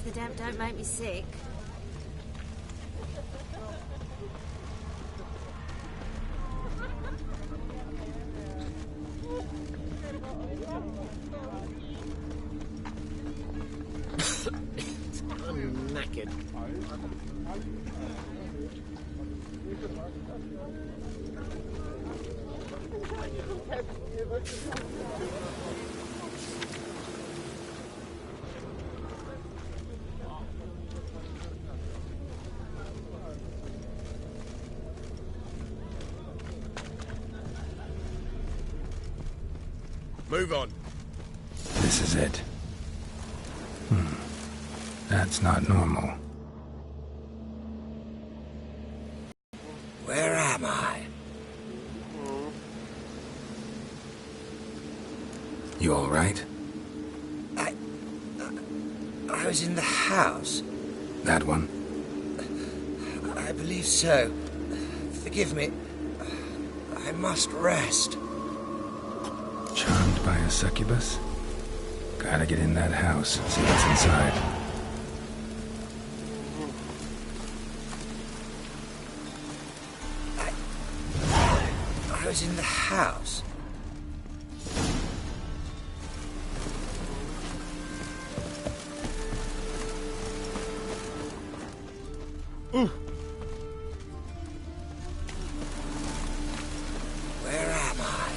The damp don't make me sick. I'm knackered. Move on. This is it. That's not normal. Where am I? You all right? I was in the house. That one? I believe so. Forgive me. I must rest. Charmed by a succubus? Gotta get in that house, see what's inside. I was in the house. Where am I?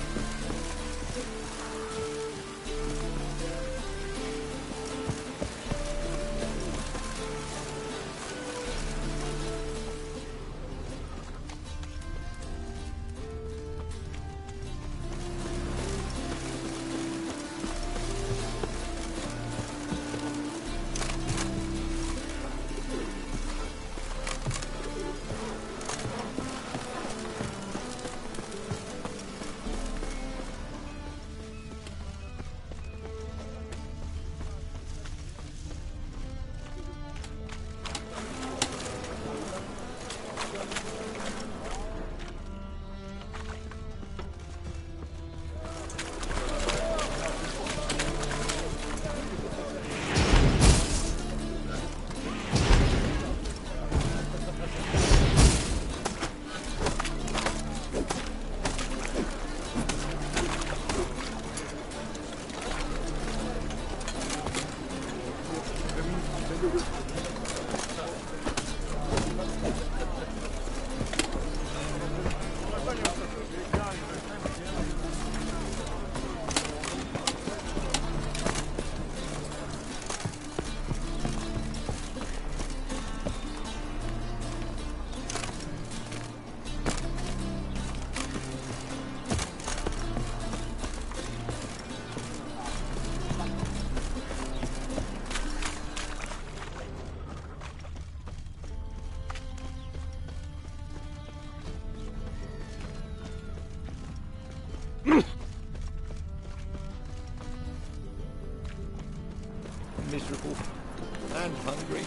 Miserable and hungry.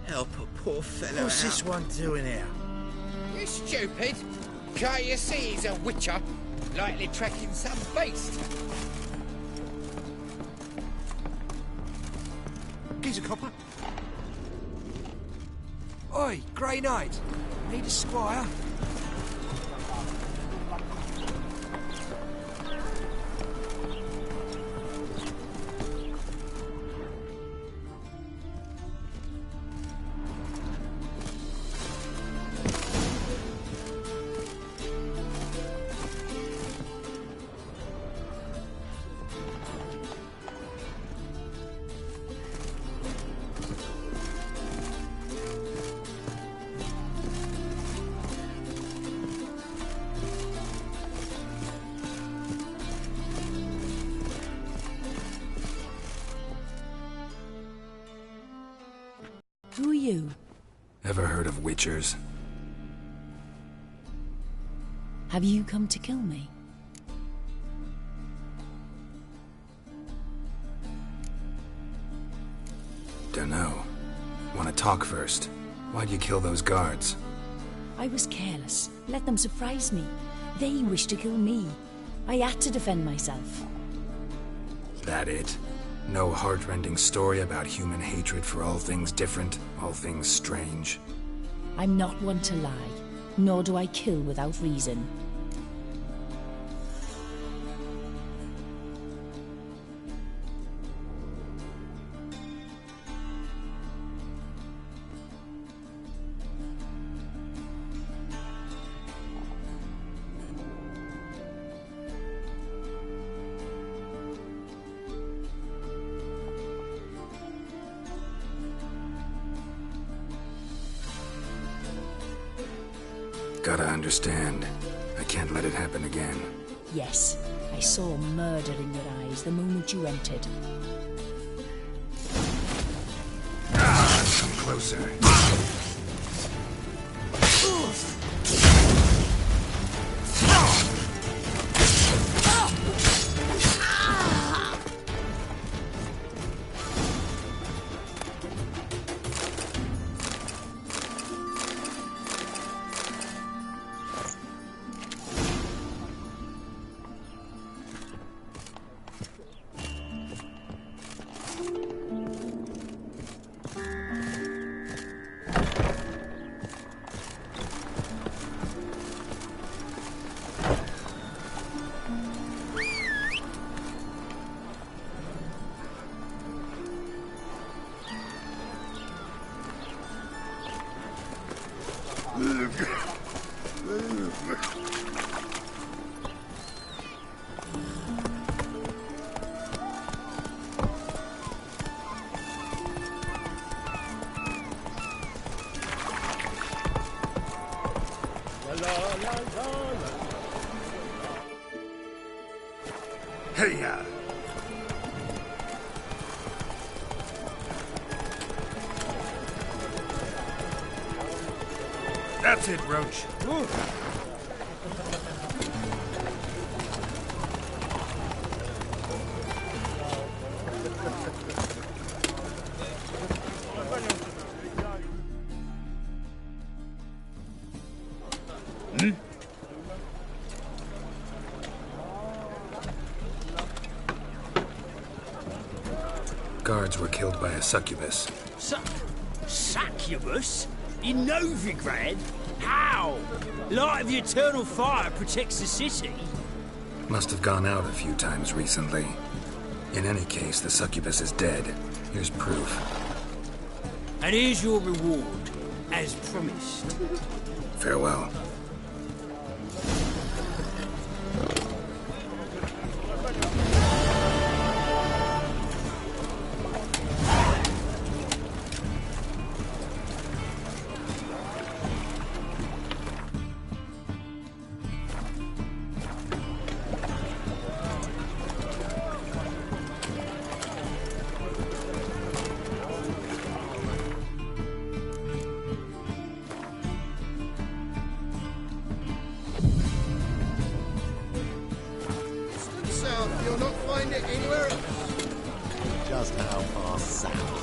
Help a poor fellow What's out. this one doing here? You stupid! Can't you see he's a witcher? Likely tracking some beast. He's a copper. Oi, Grey Knight. Need a squire? you? Ever heard of witchers? Have you come to kill me? Dunno. Wanna talk first? Why'd you kill those guards? I was careless. Let them surprise me. They wished to kill me. I had to defend myself. That it? No heartrending story about human hatred for all things different, all things strange? I'm not one to lie, nor do I kill without reason. Gotta understand. I can't let it happen again. Yes, I saw murder in your eyes the moment you entered. Come closer. Hey-ya! That's it, Roach. Guards were killed by a succubus. Succubus? In Novigrad? How? Light of the eternal fire protects the city. Must have gone out a few times recently. In any case, the succubus is dead. Here's proof. And here's your reward, as promised. Farewell. South, you'll not find it anywhere else. Just how far south?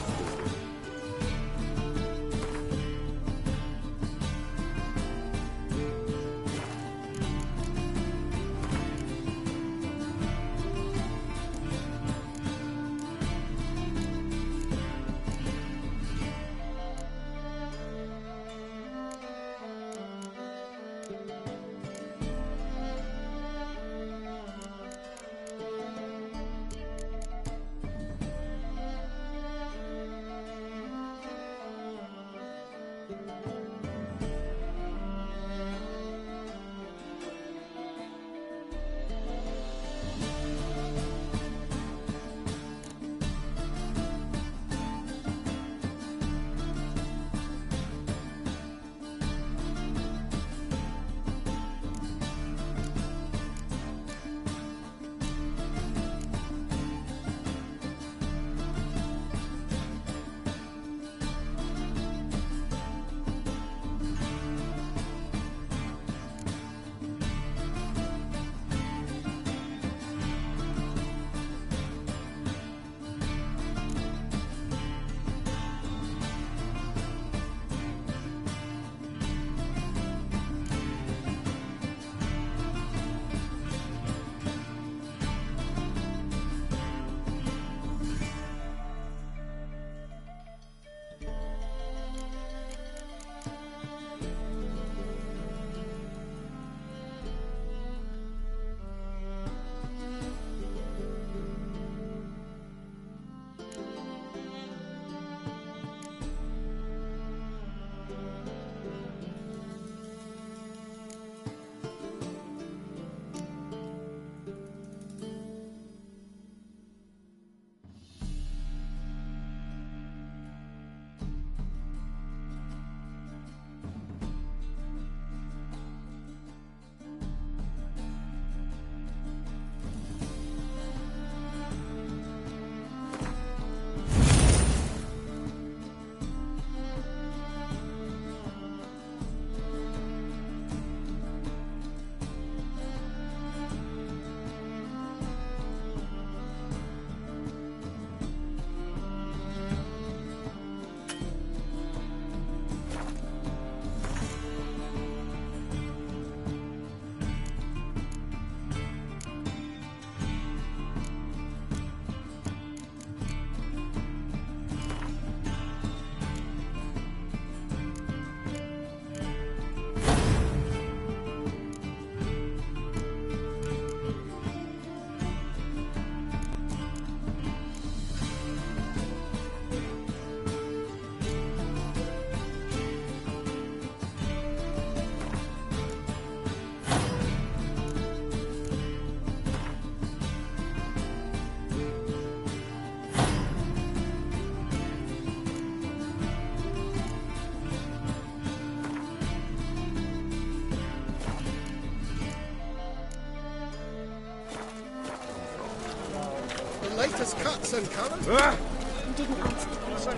latest cuts and colours. You didn't answer the question.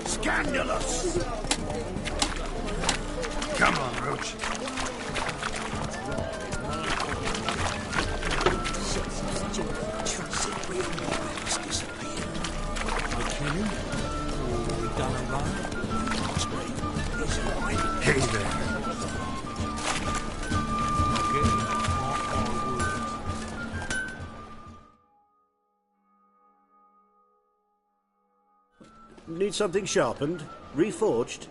Scandalous! Come on, Roach. Hey there. Need something sharpened? Reforged?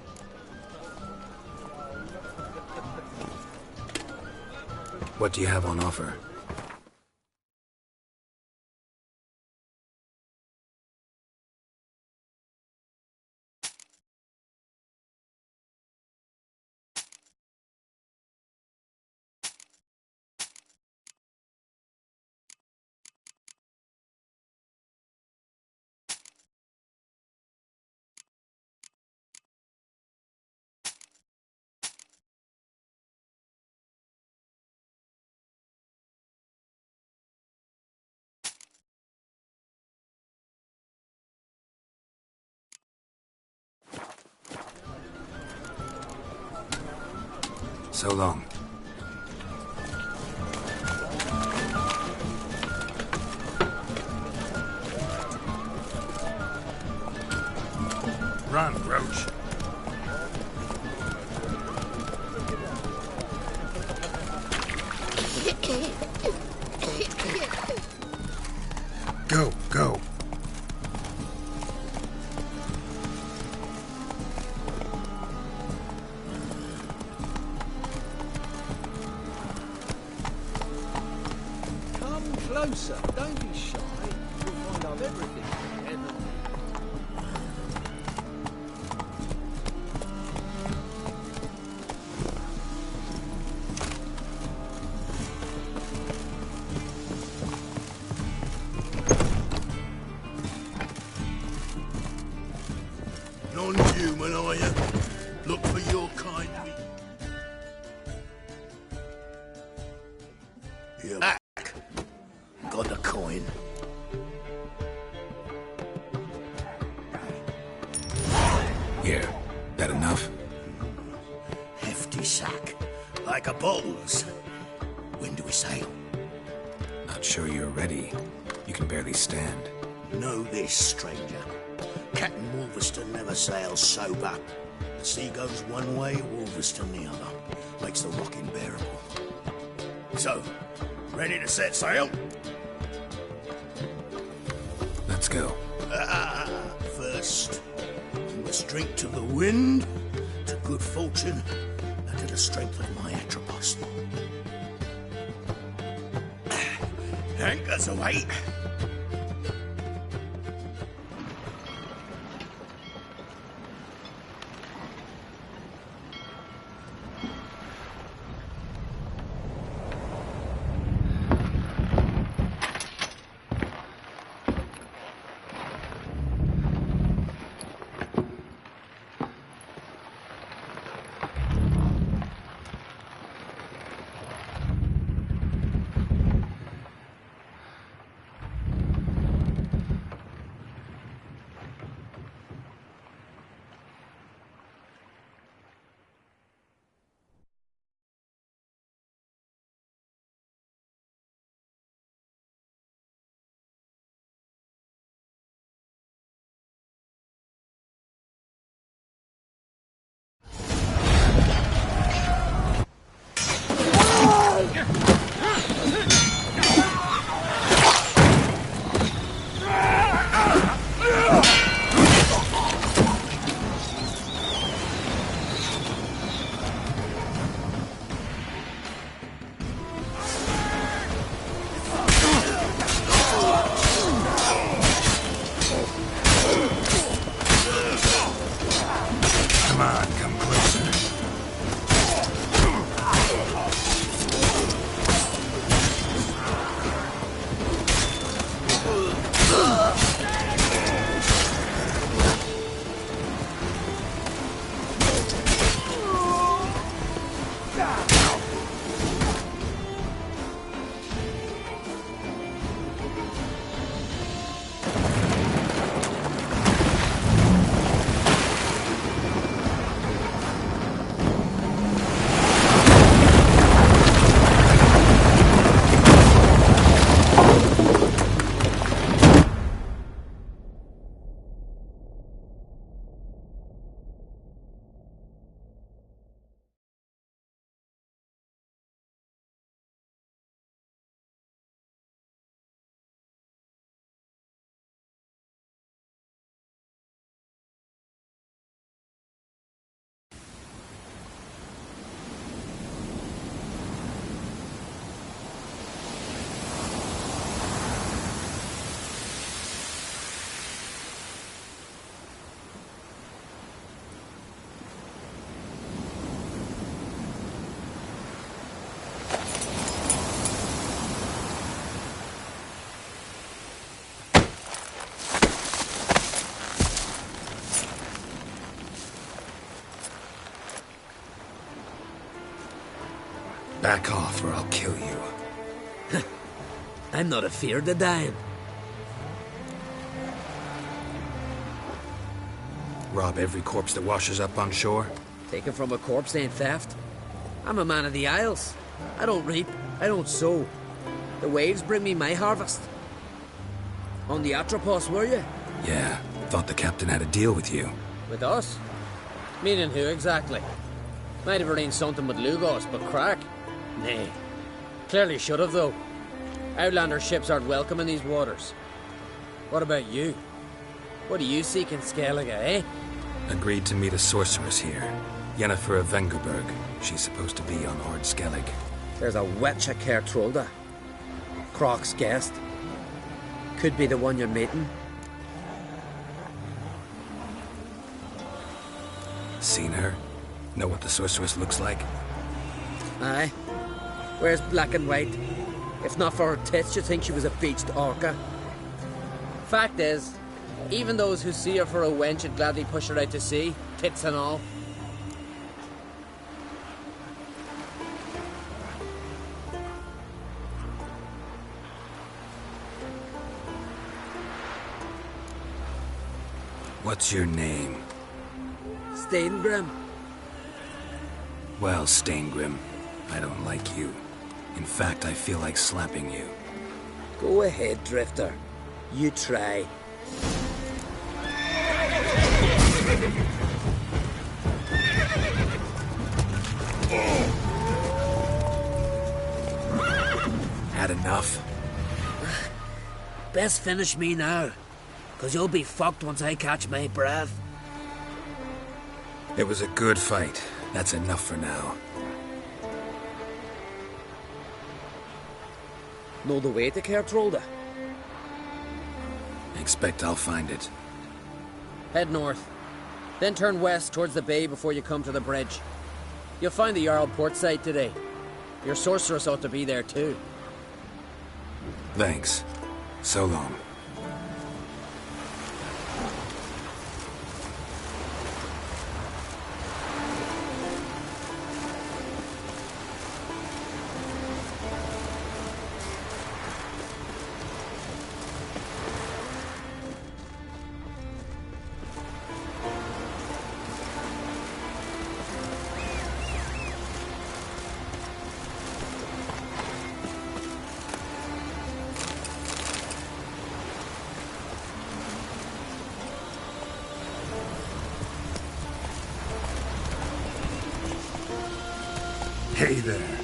What do you have on offer? So long. Run, Roach. Go, go. Come closer. Don't be shy. You'll find out everything. Non-human, are you? Look for your kind. You're back. Got the coin. Here. That enough? Hefty sack. Like a bull's. When do we sail? Not sure you're ready. You can barely stand. Know this, stranger. Captain Wolverstone never sails sober. The sea goes one way, Wolverstone the other. Makes the rocking bearable. So, ready to set sail? Let's go. First, we must drink to the wind, to good fortune, and to the strength of my Atropos. Anchors away. Back off or I'll kill you. I'm not afeard of dying. Rob every corpse that washes up on shore? Taken from a corpse ain't theft. I'm a man of the Isles. I don't reap, I don't sow. The waves bring me my harvest. On the Atropos, were you? Yeah, thought the captain had a deal with you. With us? Meaning who exactly? Might have arranged something with Lugos, but crack? Nay. Clearly should have, though. Outlander ships aren't welcome in these waters. What about you? What do you seek in Skellige, eh? Agreed to meet a sorceress here. Yennefer of Vengerberg. She's supposed to be on Ord Skellig. There's a witch at Caer Trolda. Croc's guest. Could be the one you're meeting. Seen her? Know what the sorceress looks like? Aye. Wears black and white. If not for her tits, you'd think she was a beached orca. Fact is, even those who see her for a wench would gladly push her out to sea, tits and all. What's your name? Steingrim. Well, Steingrim, I don't like you. In fact, I feel like slapping you. Go ahead, Drifter. You try. Had enough? Best finish me now, 'cause you'll be fucked once I catch my breath. It was a good fight. That's enough for now. Know the way to Caer Trolda? Expect I'll find it. Head north, then turn west towards the bay before you come to the bridge. You'll find the Jarl port site today. Your sorceress ought to be there too. Thanks. So long. Hey there.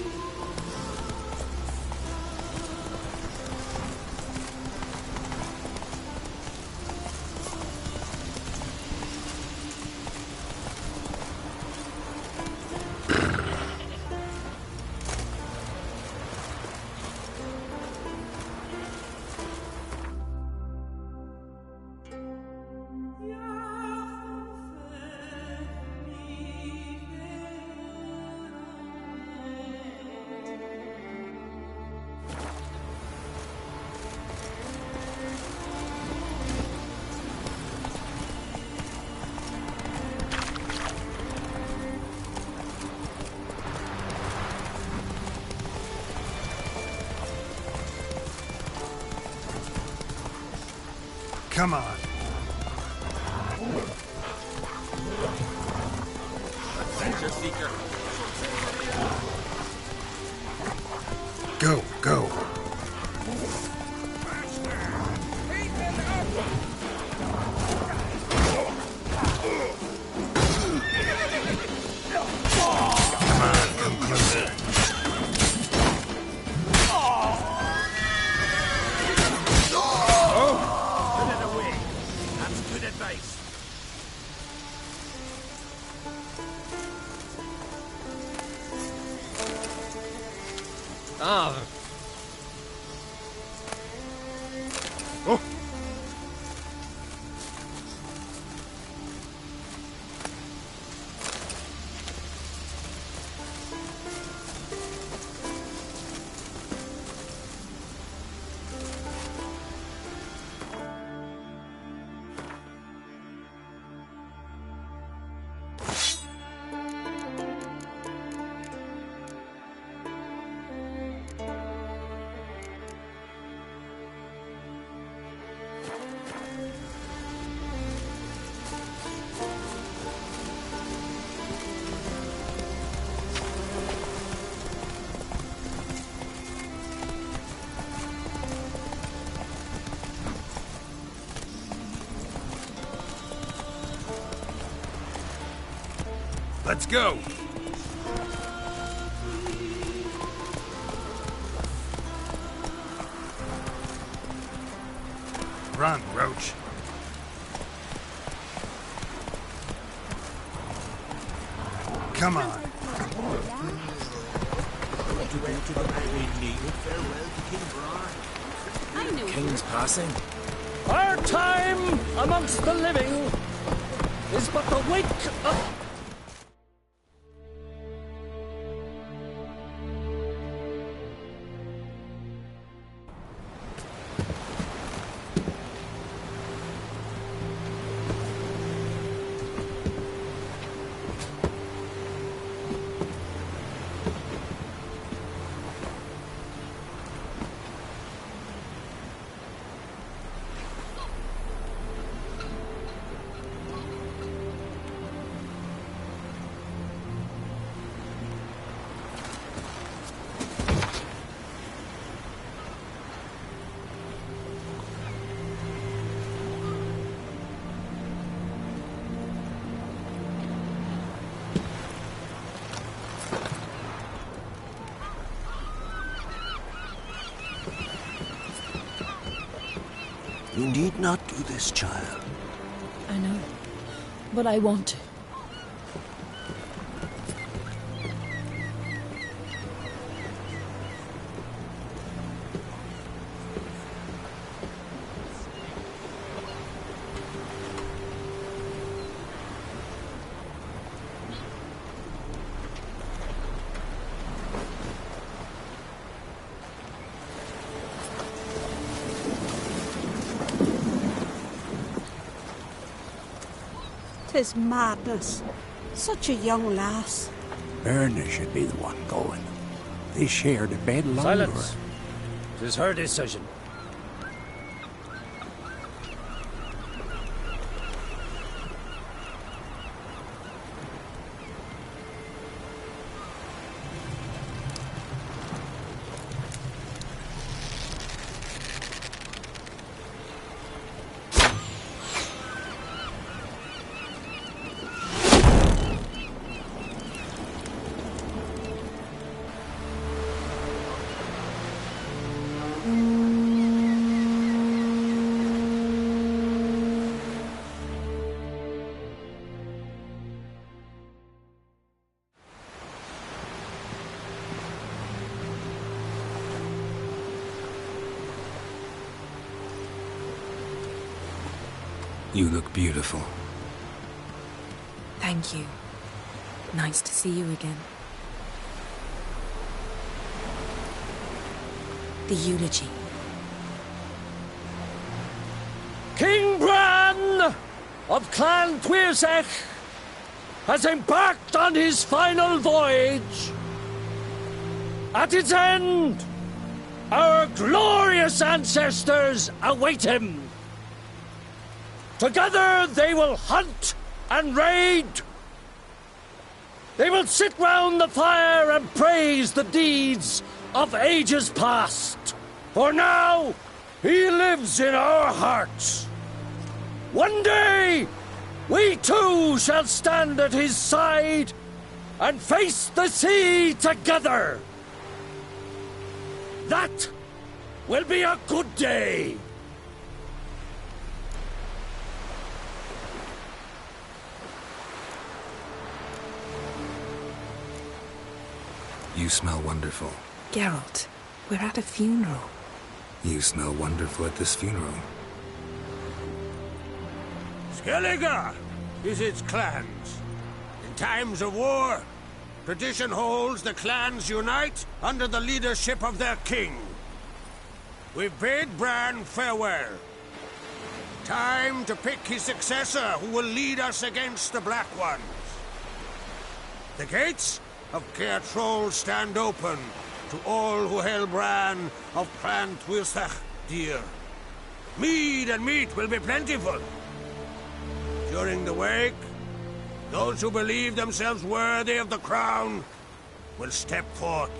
Come on. Adventure seeker. Go, go. Come on, come closer. Ah. Oh. Let's go! Run, Roach. Come on. King's passing. Our time amongst the living is but the wake of... You need not do this, child. I know, but I want to. Tis madness. Such a young lass. Erna should be the one going. They shared a bed longer. Silence. 'Tis her decision. You look beautiful. Thank you. Nice to see you again. The eulogy. King Bran of Clan Tuirsech has embarked on his final voyage. At its end, our glorious ancestors await him. Together they will hunt and raid. They will sit round the fire and praise the deeds of ages past. For now, he lives in our hearts. One day, we too shall stand at his side and face the sea together. That will be a good day. You smell wonderful. Geralt, we're at a funeral. You smell wonderful at this funeral. Skellige visits clans. In times of war, tradition holds the clans unite under the leadership of their king. We bid Bran farewell. Time to pick his successor who will lead us against the Black Ones. The gates of Caer Troll stand open to all who held Bran of Clan Tuirsech dear. Mead and meat will be plentiful. During the wake, those who believe themselves worthy of the crown will step forth.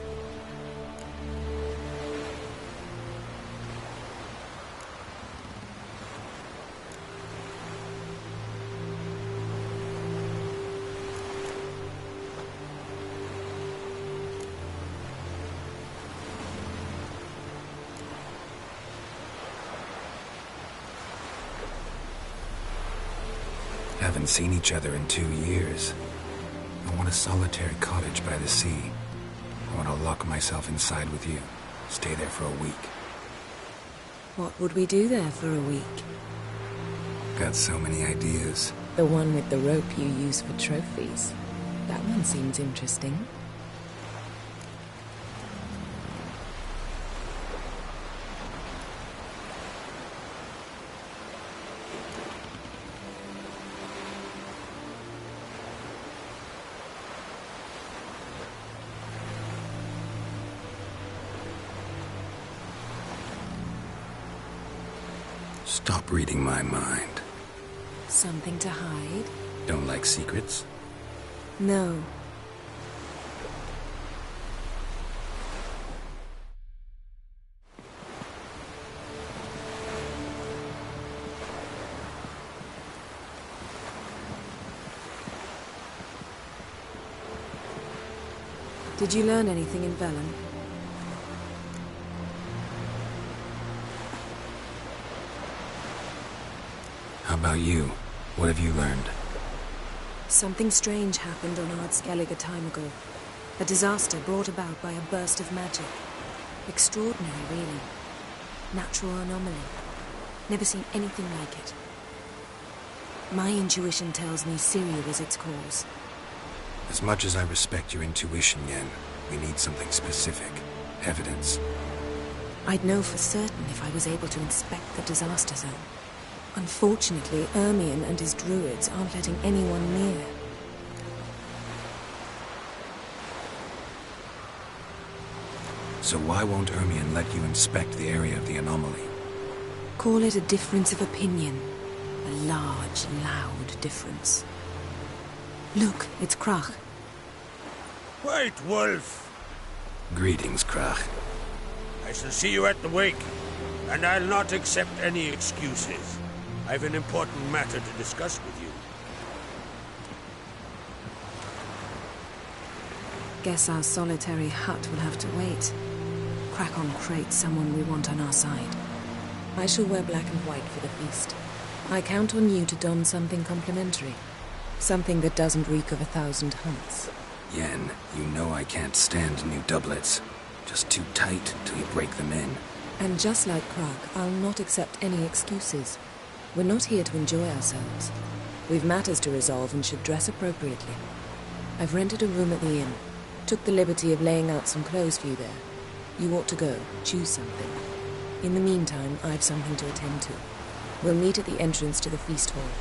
haven't seen each other in 2 years. I want a solitary cottage by the sea. I want to lock myself inside with you. Stay there for a week. What would we do there for a week? Got so many ideas. The one with the rope you use for trophies. That one seems interesting. Stop reading my mind. Something to hide? Don't like secrets? No. Did you learn anything in Velen? How about you? What have you learned? Something strange happened on Ardskellig a time ago. A disaster brought about by a burst of magic. Extraordinary, really. Natural anomaly. Never seen anything like it. My intuition tells me Syria was its cause. As much as I respect your intuition, Yen, we need something specific. Evidence. I'd know for certain if I was able to inspect the disaster zone. Unfortunately, Ermion and his druids aren't letting anyone near. So why won't Ermion let you inspect the area of the anomaly? Call it a difference of opinion. A large, loud difference. Look, it's Krach. White Wolf! Greetings, Krach. I shall see you at the wake, and I'll not accept any excuses. I've an important matter to discuss with you. Guess our solitary hut will have to wait. Crack on crate someone we want on our side. I shall wear black and white for the feast. I count on you to don something complimentary. Something that doesn't reek of 1,000 hunts. Yen, you know I can't stand new doublets. Just too tight till you break them in. And just like Krag, I'll not accept any excuses. We're not here to enjoy ourselves. We've matters to resolve and should dress appropriately. I've rented a room at the inn. Took the liberty of laying out some clothes for you there. You ought to go. Choose something. In the meantime, I've something to attend to. We'll meet at the entrance to the feast hall.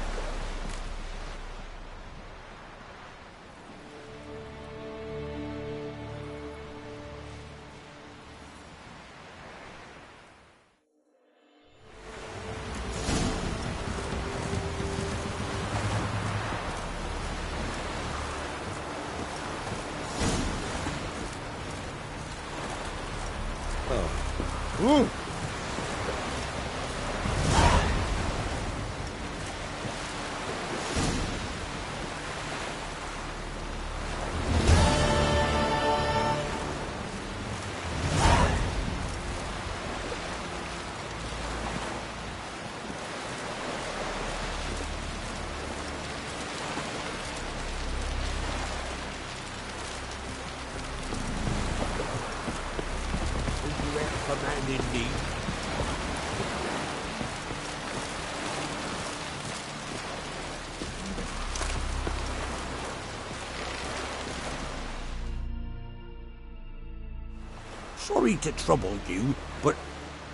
Ooh. Sorry to trouble you, but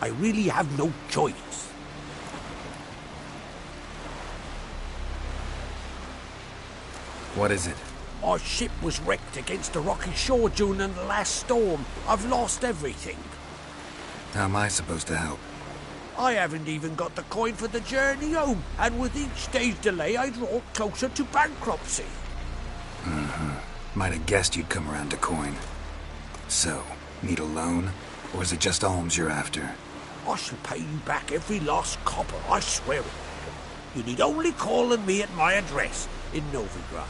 I really have no choice. What is it? Our ship was wrecked against a rocky shore during the last storm. I've lost everything. How am I supposed to help? I haven't even got the coin for the journey home, and with each day's delay I draw closer to bankruptcy. Might have guessed you'd come around to coin. So, need a loan? Or is it just alms you're after? I shall pay you back every lost copper, I swear it. You need only call on me at my address in Novigrad.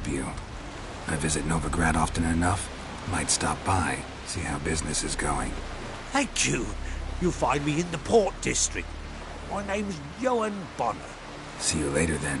help you. I visit Novigrad often enough. Might stop by, see how business is going. Thank you. You'll find me in the Port District. My name's Johan Bonner. See you later, then.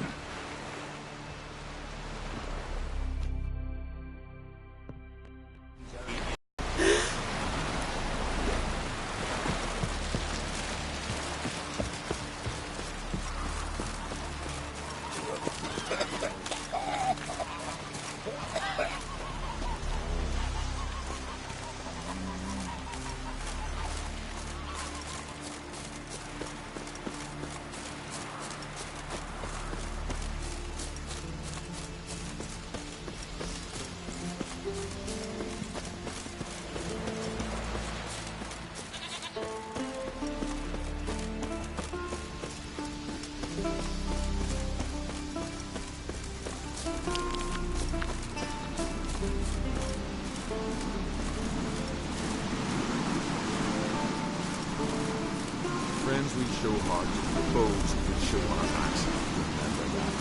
Friends we show hearts, foes we show our backs. Remember that.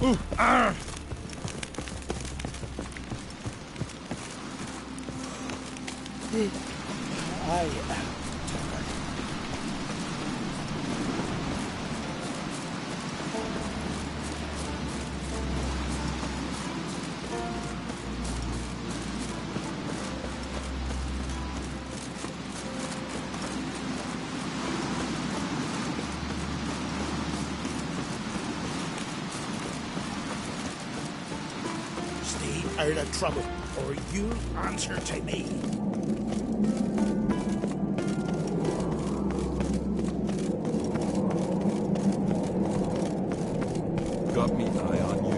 Ooh, ah! Stay out of trouble, or you answer to me. Got me eye on you.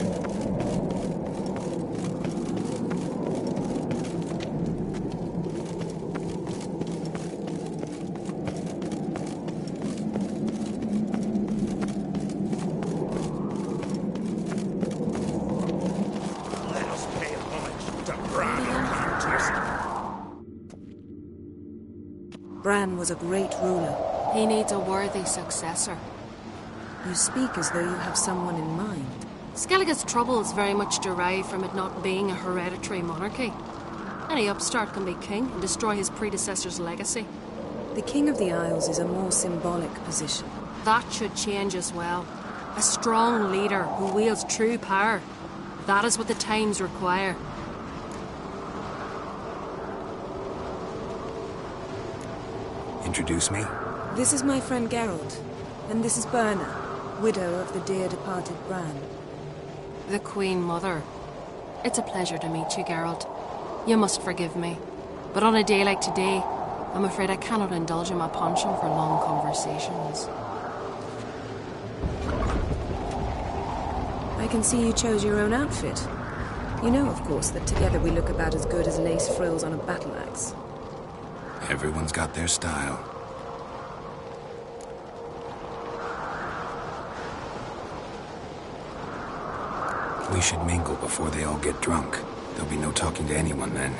Let us pay homage to Bran O'Mantis. Bran was a great ruler. He needs a worthy successor. You speak as though you have someone in mind. Skellige's troubles very much derive from it not being a hereditary monarchy. Any upstart can be king and destroy his predecessor's legacy. The King of the Isles is a more symbolic position. That should change as well. A strong leader who wields true power. That is what the times require. Introduce me? This is my friend Geralt, and this is Berna, widow of the dear departed Bran. The Queen Mother. It's a pleasure to meet you, Geralt. You must forgive me. But on a day like today, I'm afraid I cannot indulge in my penchant for long conversations. I can see you chose your own outfit. You know, of course, that together we look about as good as lace frills on a battle axe. Everyone's got their style. We should mingle before they all get drunk. There'll be no talking to anyone then.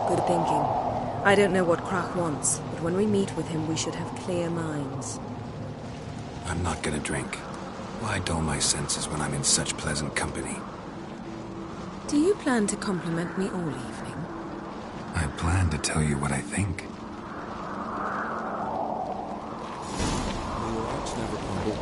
Good thinking. I don't know what Krach wants, but when we meet with him, we should have clear minds. I'm not gonna drink. Why dull my senses when I'm in such pleasant company? Do you plan to compliment me all evening? I plan to tell you what I think. The rocks never crumble.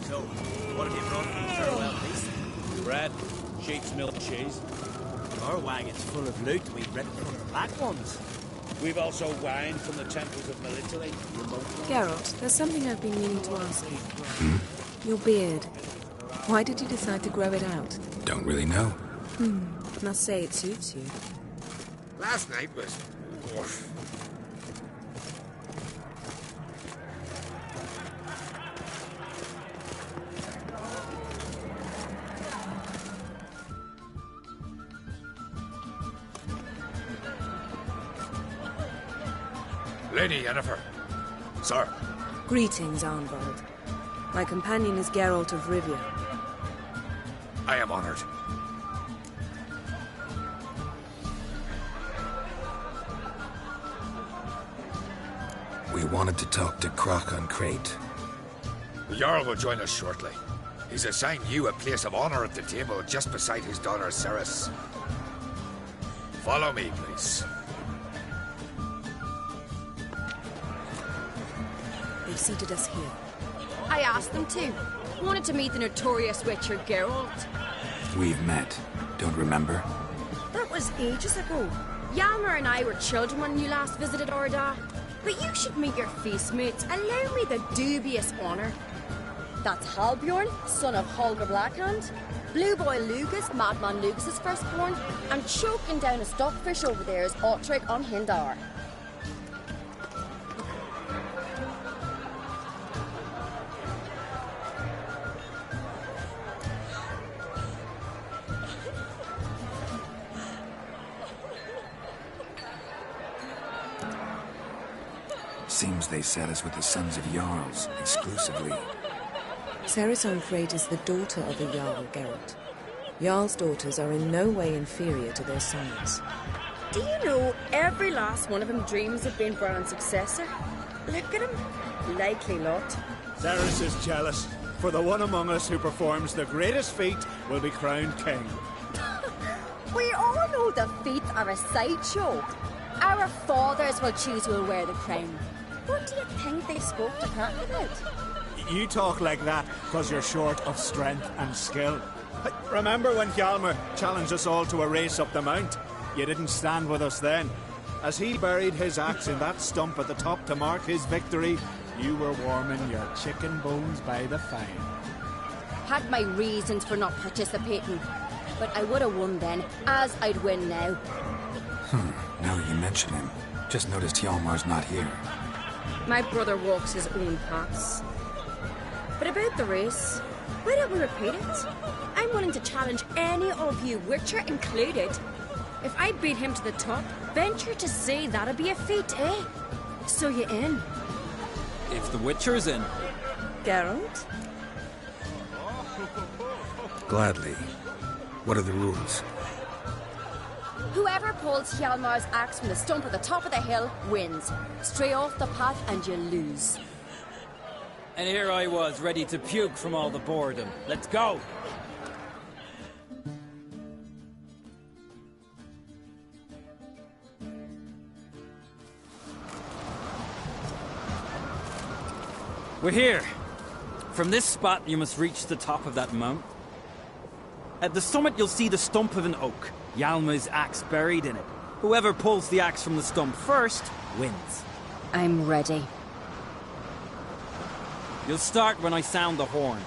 So, what have you brought from the farewell feast? Bread, sheep's milk cheese. Our wagon's full of loot we've ripped from the black ones. We've also wine from the temples of Melitele. Geralt, there's something I've been meaning to ask you. Your beard. Why did you decide to grow it out? Don't really know. Must say it suits you. Last night was... Lady Yennefer. Sir. Greetings, Arnvald. My companion is Geralt of Rivia. I am honored. We wanted to talk to Croc on Crate. The Jarl will join us shortly. He's assigned you a place of honor at the table just beside his daughter Ceres. Follow me, please. They seated us here. I asked them to. Wanted to meet the notorious Witcher Geralt. We've met. Don't remember? That was ages ago. Yalmer and I were children when you last visited Orda. But you should meet your feast mates. Allow me the dubious honour. That's Halbjorn, son of Holger Blackhand. Blue Boy Lugas, Madman Lugas' firstborn. And choking down a stockfish over there is Otric on Hindar. Seems they set us with the sons of Jarls, exclusively. Ceres on Crate is the daughter of a Jarl, Geralt. Jarl's daughters are in no way inferior to their sons. Do you know every last one of them dreams of being Bran's successor? Look at him. Likely lot. Ceres is jealous, for the one among us who performs the greatest feat will be crowned king. We all know the feet are a sideshow. Our fathers will choose who will wear the crown. What do you think they spoke to Pat about? You talk like that because you're short of strength and skill. Remember when Hjalmar challenged us all to a race up the mount? You didn't stand with us then. As he buried his axe in that stump at the top to mark his victory, you were warming your chicken bones by the fire. Had my reasons for not participating, but I would have won then, as I'd win now. Now that you mention him, just noticed Hjalmar's not here. My brother walks his own paths. But about the race, why don't we repeat it? I'm willing to challenge any of you, Witcher included. If I beat him to the top, venture to say that'd be a feat, eh? So you in? If the Witcher's in. Geralt? Gladly. What are the rules? Whoever pulls Hjalmar's axe from the stump at the top of the hill wins. Stray off the path and you lose. And here I was, ready to puke from all the boredom. Let's go! We're here. From this spot, you must reach the top of that mount. At the summit, you'll see the stump of an oak. Hjalmar's axe buried in it. Whoever pulls the axe from the stump first, wins. I'm ready. You'll start when I sound the horn.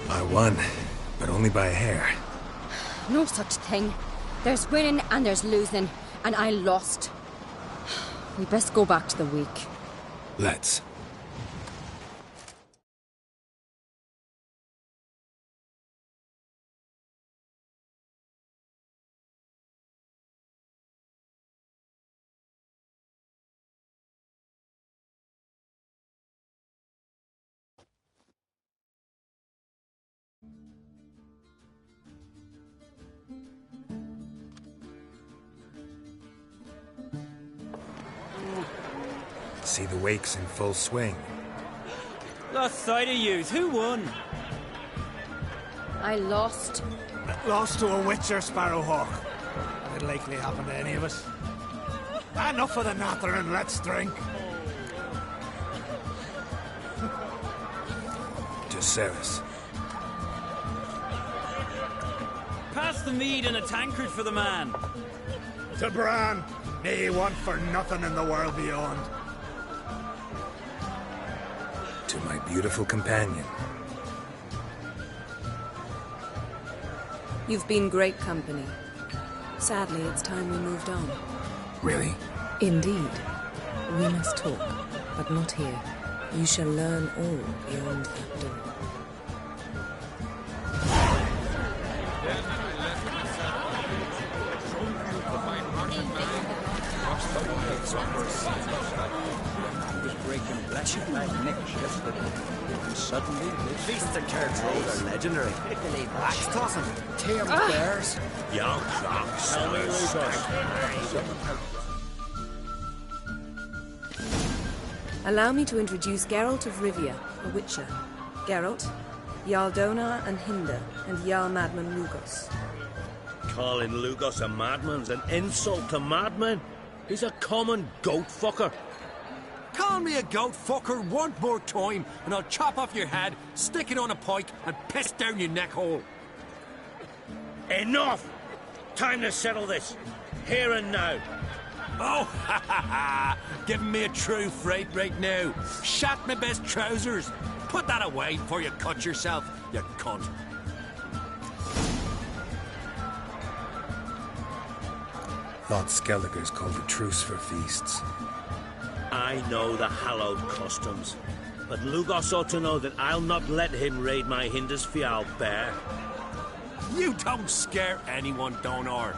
I won, but only by a hair. No such thing. There's winning and there's losing, and I lost. We best go back to the week. Let's. See the wakes in full swing. Lost sight of yous. Who won? I lost. Lost to a witcher, Sparrowhawk. It'll likely happen to any of us. Enough of the nattering, let's drink. To Ceres. Pass the mead in a tankard for the man. To Bran. Nay, want for nothing in the world beyond. To my beautiful companion. You've been great company. Sadly, it's time we moved on. Really? Indeed. We must talk, but not here. You shall learn all beyond that door. Breaking blessing like Nick yesterday. And suddenly, the feasts of Carriage Road are legendary. Pickly backs tossing, tame bears, young crocs. Tell me, Allow me to introduce Geralt of Rivia, a witcher. Geralt, Jarl Donar and Hinder, and Jarl Madman Lugos. Calling Lugos a madman's an insult to madmen. He's a common goat fucker. Call me a goat fucker one more time, and I'll chop off your head, stick it on a pike, and piss down your neck hole. Enough! Time to settle this. Here and now. Oh, ha ha ha! Giving me a true fright right now. Shat my best trousers. Put that away before you cut yourself, you cunt. Thought Skelligers called a truce for feasts. I know the hallowed customs, but Lugos ought to know that I'll not let him raid my Hindisfial bear. You don't scare anyone, Donar.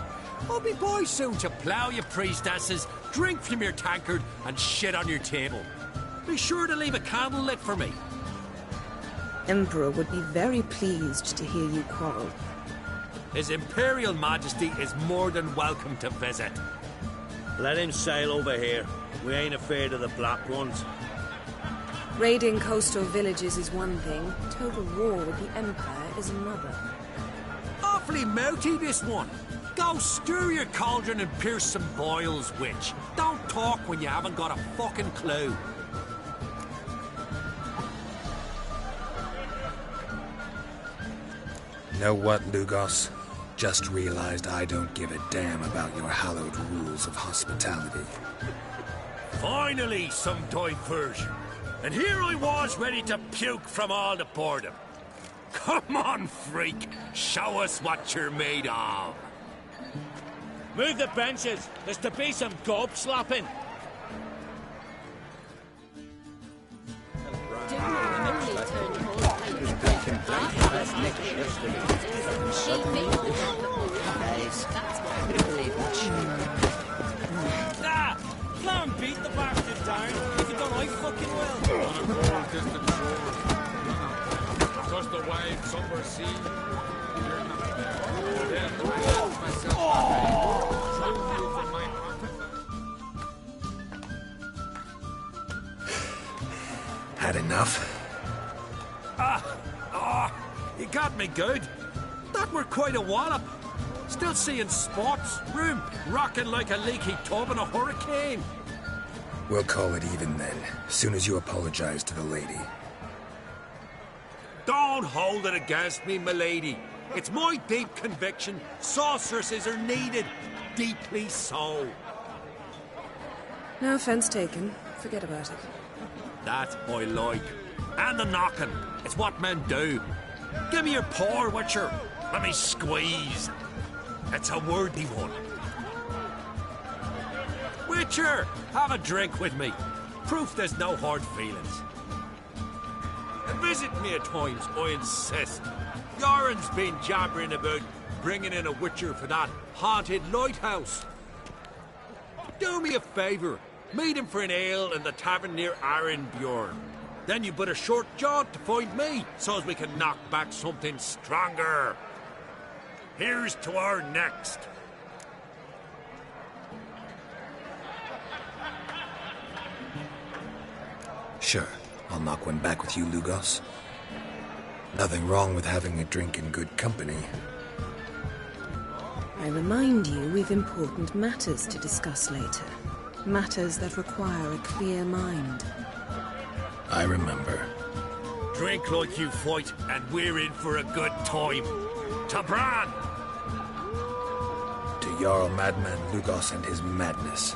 I'll be by soon to plough your priestesses, drink from your tankard, and shit on your table. Be sure to leave a candle lit for me. Emperor would be very pleased to hear you quarrel. His Imperial Majesty is more than welcome to visit. Let him sail over here. We ain't afraid of the Black Ones. Raiding coastal villages is one thing. Total war with the Empire is another. Awfully mouty, this one. Go stir your cauldron and pierce some boils, witch. Don't talk when you haven't got a fucking clue. Know what, Lugos? Just realized I don't give a damn about your hallowed rules of hospitality. Finally, some diversion. And here I was ready to puke from all the boredom. Come on, freak. Show us what you're made of. Move the benches. There's to be some gob slapping. Can't beat the bastard down. If you don't, I fucking will. Just the wave, somewhere sea. You're not there. Then I left myself drove you from my Had enough? You got me good. That were quite a wallop. Still seeing spots, room rocking like a leaky tub in a hurricane. We'll call it even then, soon as you apologize to the lady. Don't hold it against me, milady. It's my deep conviction sorceresses are needed. Deeply so. No offense taken. Forget about it. That I like. And the knocking. It's what men do. Give me your paw, Witcher. Let me squeeze. It's a worthy one. Witcher, have a drink with me. Proof there's no hard feelings. And visit me at times, I insist. Yoren's been jabbering about bringing in a Witcher for that haunted lighthouse. Do me a favour. Meet him for an ale in the tavern near Arenbjorn. Then you but a short jaunt to find me, so as we can knock back something stronger. Here's to our next. Sure, I'll knock one back with you, Lugos. Nothing wrong with having a drink in good company. I remind you we've important matters to discuss later. Matters that require a clear mind. I remember. Drink like you fight, and we're in for a good time. To Bran! To Jarl Madman Lugos and his madness.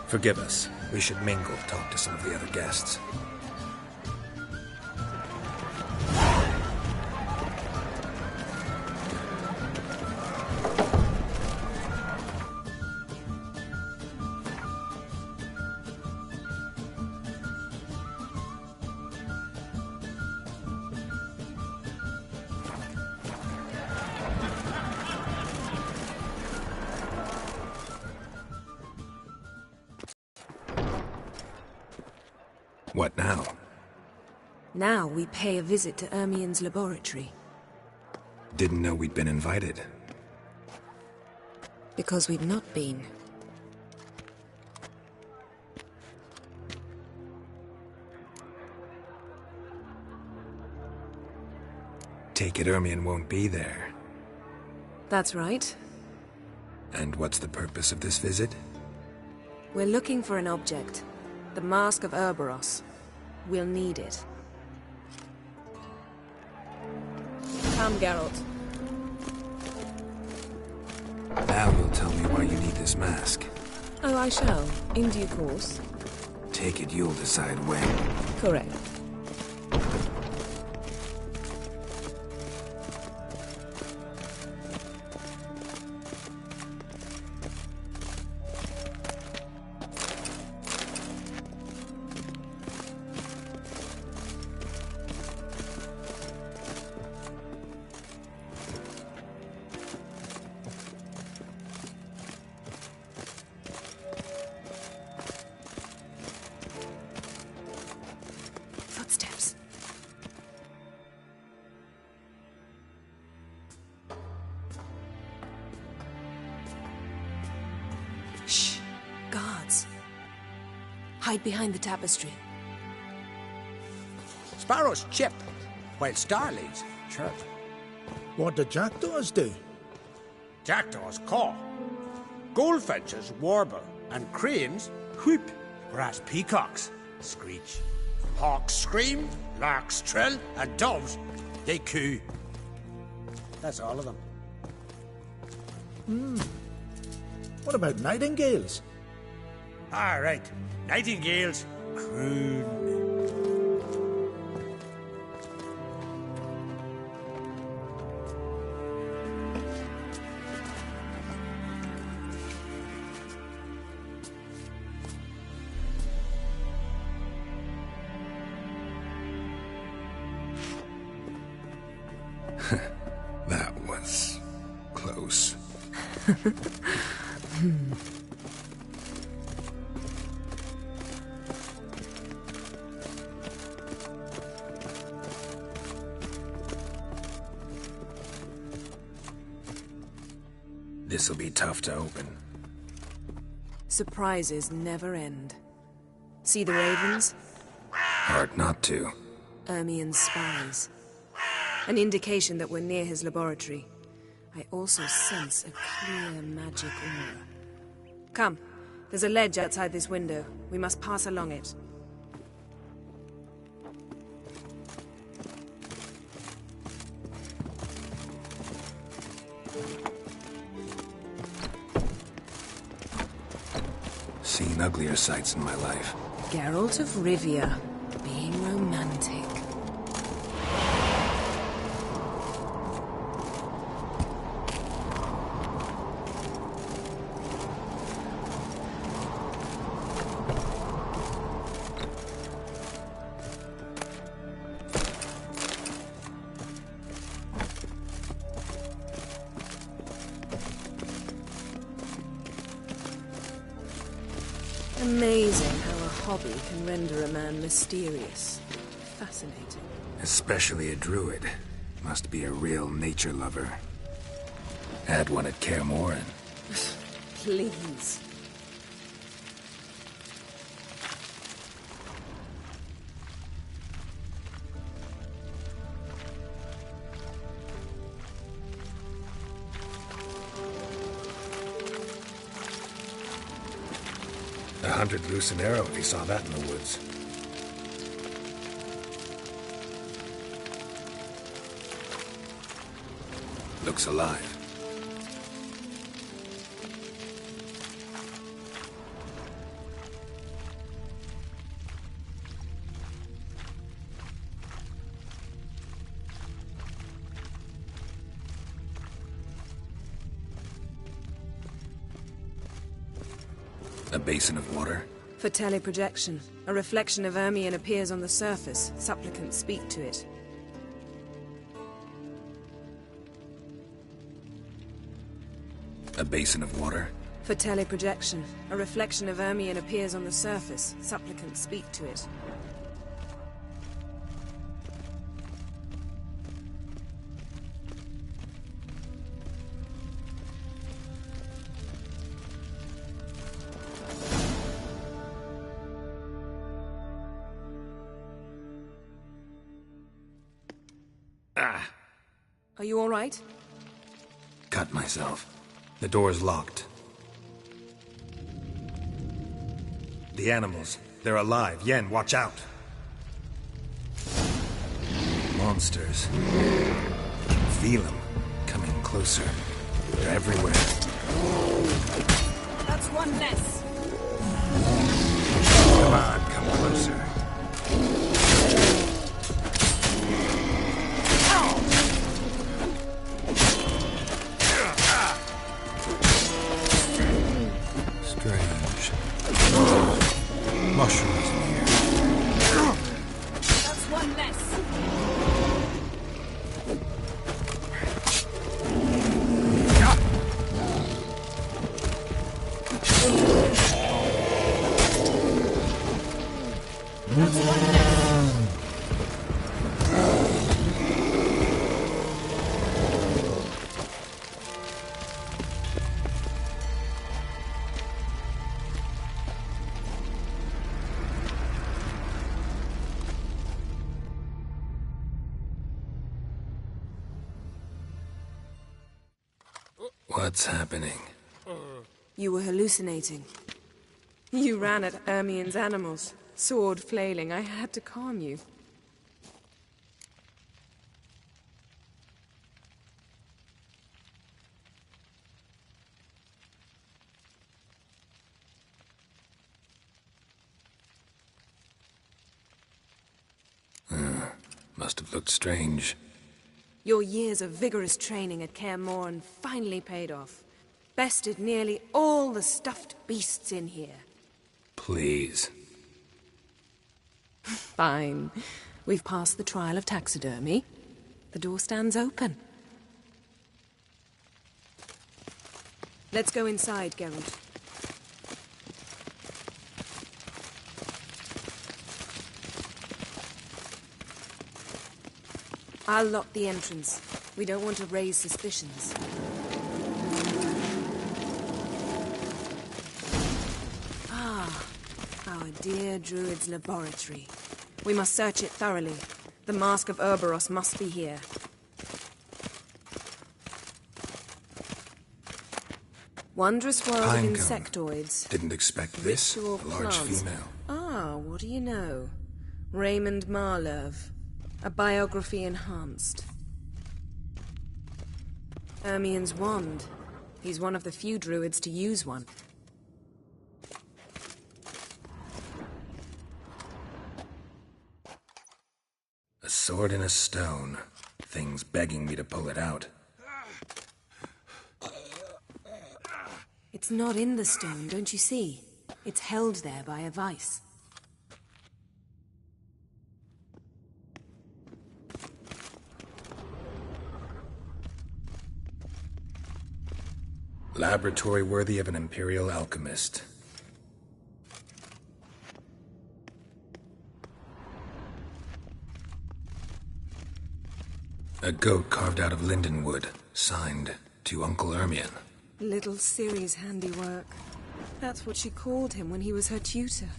Forgive us. We should mingle, talk to some of the other guests. What now? Now we pay a visit to Ermien's laboratory. Didn't know we'd been invited. Because we've not been. Take it Ermien won't be there. That's right. And what's the purpose of this visit? We're looking for an object. The Mask of Urboros. We'll need it. Come, Geralt. Now you'll tell me why you need this mask. Oh, I shall. In due course. Take it you'll decide when. Correct. Footsteps. Shh. Guards. Hide behind the tapestry. Sparrows chip, while starlings chirp. What do jackdaws do? Jackdaws caw. Goldfinches warble, and cranes whoop, whereas peacocks screech. Hawks scream, larks trill, and doves, they coo. That's all of them. What about nightingales? All right, nightingales croon. That was close. This'll be tough to open. Surprises never end. See the ravens? Hard not to. Ermien's spies. An indication that we're near his laboratory. I also sense a clear magic aura. Come, there's a ledge outside this window. We must pass along it. Seen uglier sights in my life. Geralt of Rivia, being romantic. Amazing how a hobby can render a man mysterious. Fascinating. Especially a druid. Must be a real nature lover. Had one at Kaer Morhen. please. A hunted loose an arrow if he saw that in the woods. Looks alive. A basin of water? For teleprojection, a reflection of Ermion appears on the surface. Supplicants speak to it. A basin of water? For teleprojection, a reflection of Ermion appears on the surface. Supplicants speak to it. Are you all right? Cut myself. The door's locked. The animals. They're alive. Yen, watch out. Monsters. Feel them. Coming closer. They're everywhere. That's one less. Come on, come closer. Strange. Mushrooms in here. That's one less. That's one less. What's happening? You were hallucinating. You ran at Ermion's animals, sword flailing. I had to calm you. Must have looked strange. Your years of vigorous training at Kaer Morhen finally paid off. Bested nearly all the stuffed beasts in here. Please. Fine. We've passed the trial of taxidermy. The door stands open. Let's go inside, Geralt. I'll lock the entrance. We don't want to raise suspicions. Ah, our dear Druid's laboratory. We must search it thoroughly. The Mask of Ouroboros must be here. Wondrous world of insectoids. Didn't expect this. A large female. Ah, what do you know? Raymond Marlev. A biography enhanced. Ermion's wand. He's one of the few druids to use one. A sword in a stone. Thing's begging me to pull it out. It's not in the stone, don't you see? It's held there by a vice. Laboratory worthy of an Imperial alchemist. A goat carved out of linden wood, signed to Uncle Ermion. Little Ciri's handiwork. That's what she called him when he was her tutor.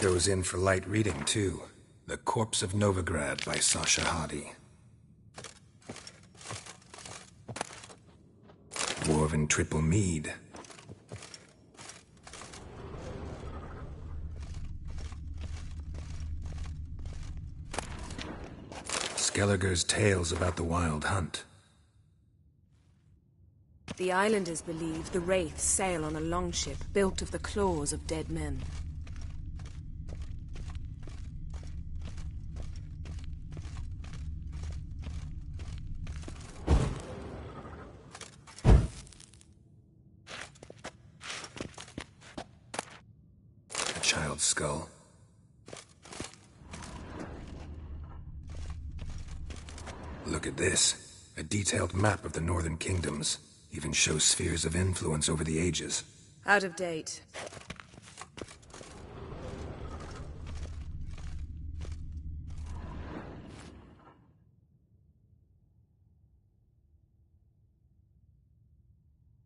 Goes in for light reading, too. The Corpse of Novigrad by Sasha Hadi. Dwarven Triple Mead. Skelliger's Tales about the Wild Hunt. The islanders believe the wraiths sail on a longship built of the claws of dead men. A child's skull. Look at this. A detailed map of the Northern Kingdoms. Even shows spheres of influence over the ages. Out of date.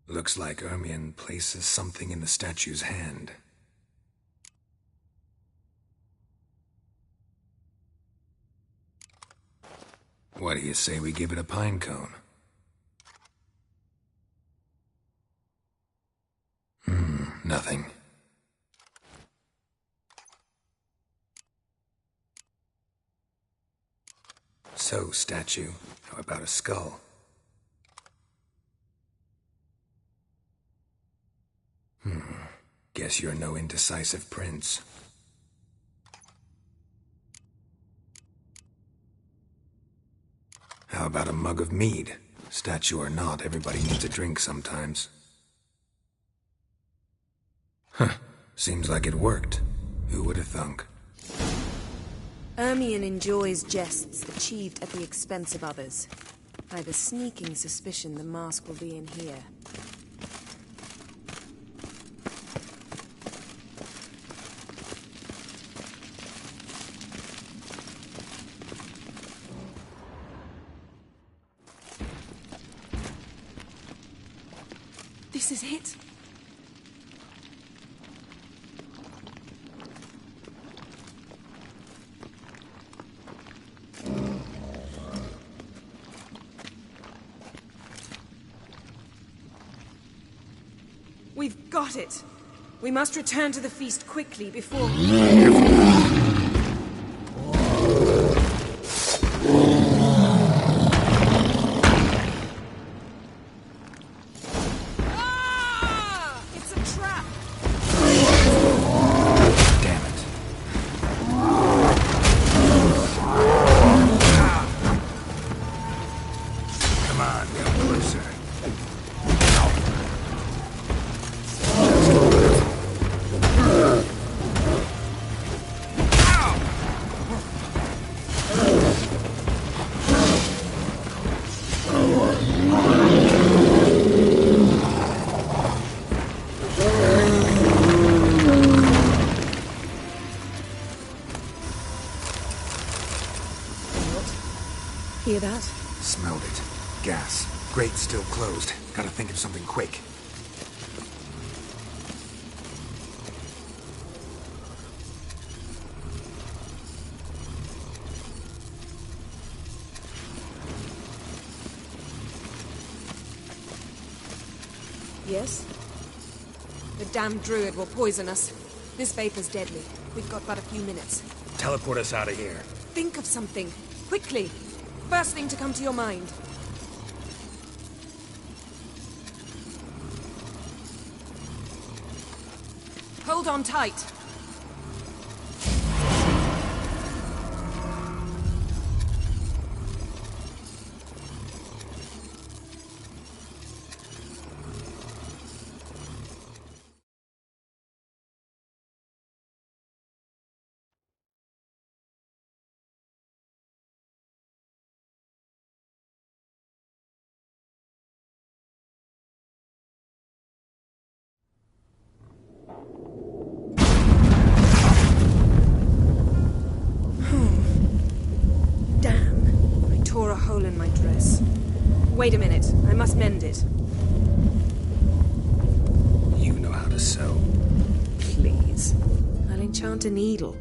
Looks like Ermion places something in the statue's hand. What do you say we give it a pine cone? Nothing. So, statue, how about a skull? Guess you're no indecisive prince. How about a mug of mead? Statue or not, everybody needs a drink sometimes. Huh. Seems like it worked. Who would have thunk? Ermion enjoys jests achieved at the expense of others. I've a sneaking suspicion the mask will be in here. This is it. We've got it. We must return to the feast quickly before... It's a trap! Damn it. Come on, come closer. Hear that? Smelled it. Gas. Grate still closed. Gotta think of something quick. Yes? The damned druid will poison us. This vapor's deadly. We've got but a few minutes. Teleport us out of here. Think of something. Quickly. First thing to come to your mind. Hold on tight. Wait a minute. I must mend it. You know how to sew. Please. I'll enchant a needle.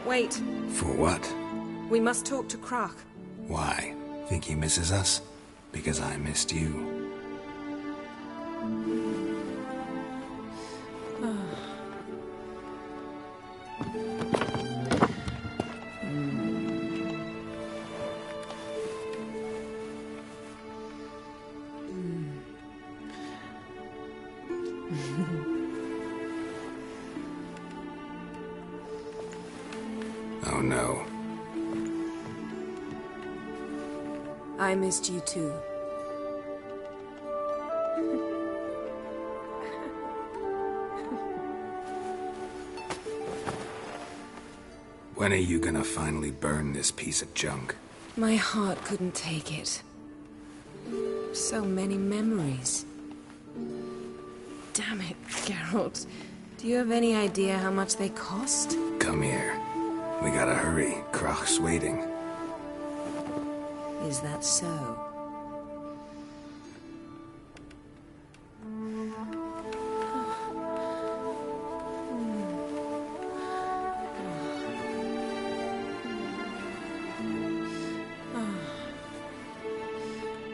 Wait. For what? We must talk to Croc. Why? Think he misses us? Because I missed you. Oh no. I missed you too. When are you gonna finally burn this piece of junk? My heart couldn't take it. So many memories. Damn it, Geralt. Do you have any idea how much they cost? Come here. We gotta hurry. Croc's waiting. Is that so?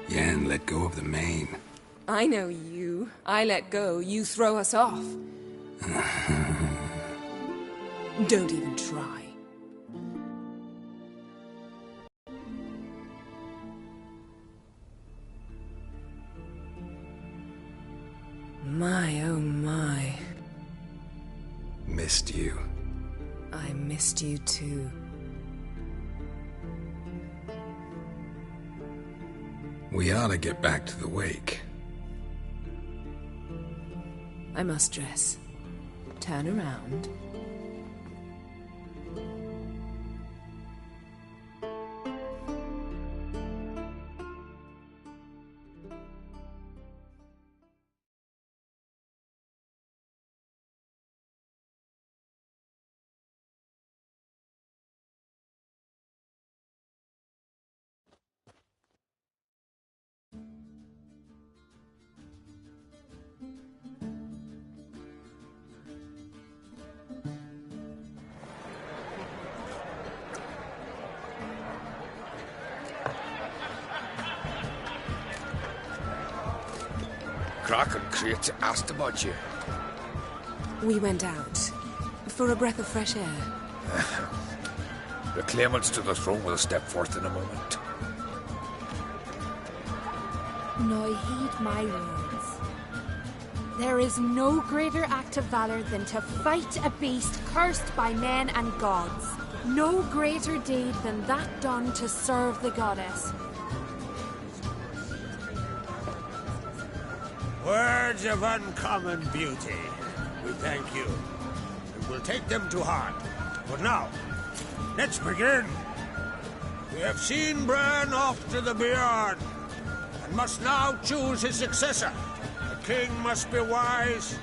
Yen, let go of the mane. I know you. I let go, you throw us off. Don't even try. My, oh my. Missed you. I missed you too. We ought to get back to the wake. I must dress. Turn around. Croc and Crates asked about you. We went out. For a breath of fresh air. The claimants to the throne will step forth in a moment. Now heed my words. There is no greater act of valor than to fight a beast cursed by men and gods. No greater deed than that done to serve the goddess. Words of uncommon beauty. We thank you. And we'll take them to heart. But now, let's begin. We have seen Bran off to the Beyond, and must now choose his successor. A king must be wise.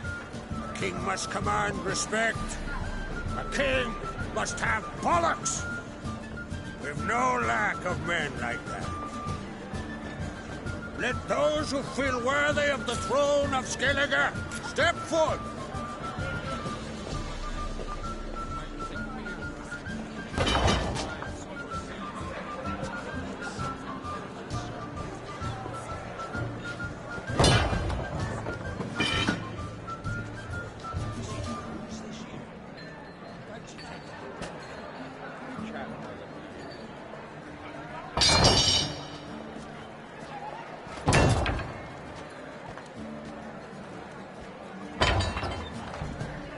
A king must command respect. A king must have bollocks. We've no lack of men like that. Let those who feel worthy of the throne of Skellige step forth.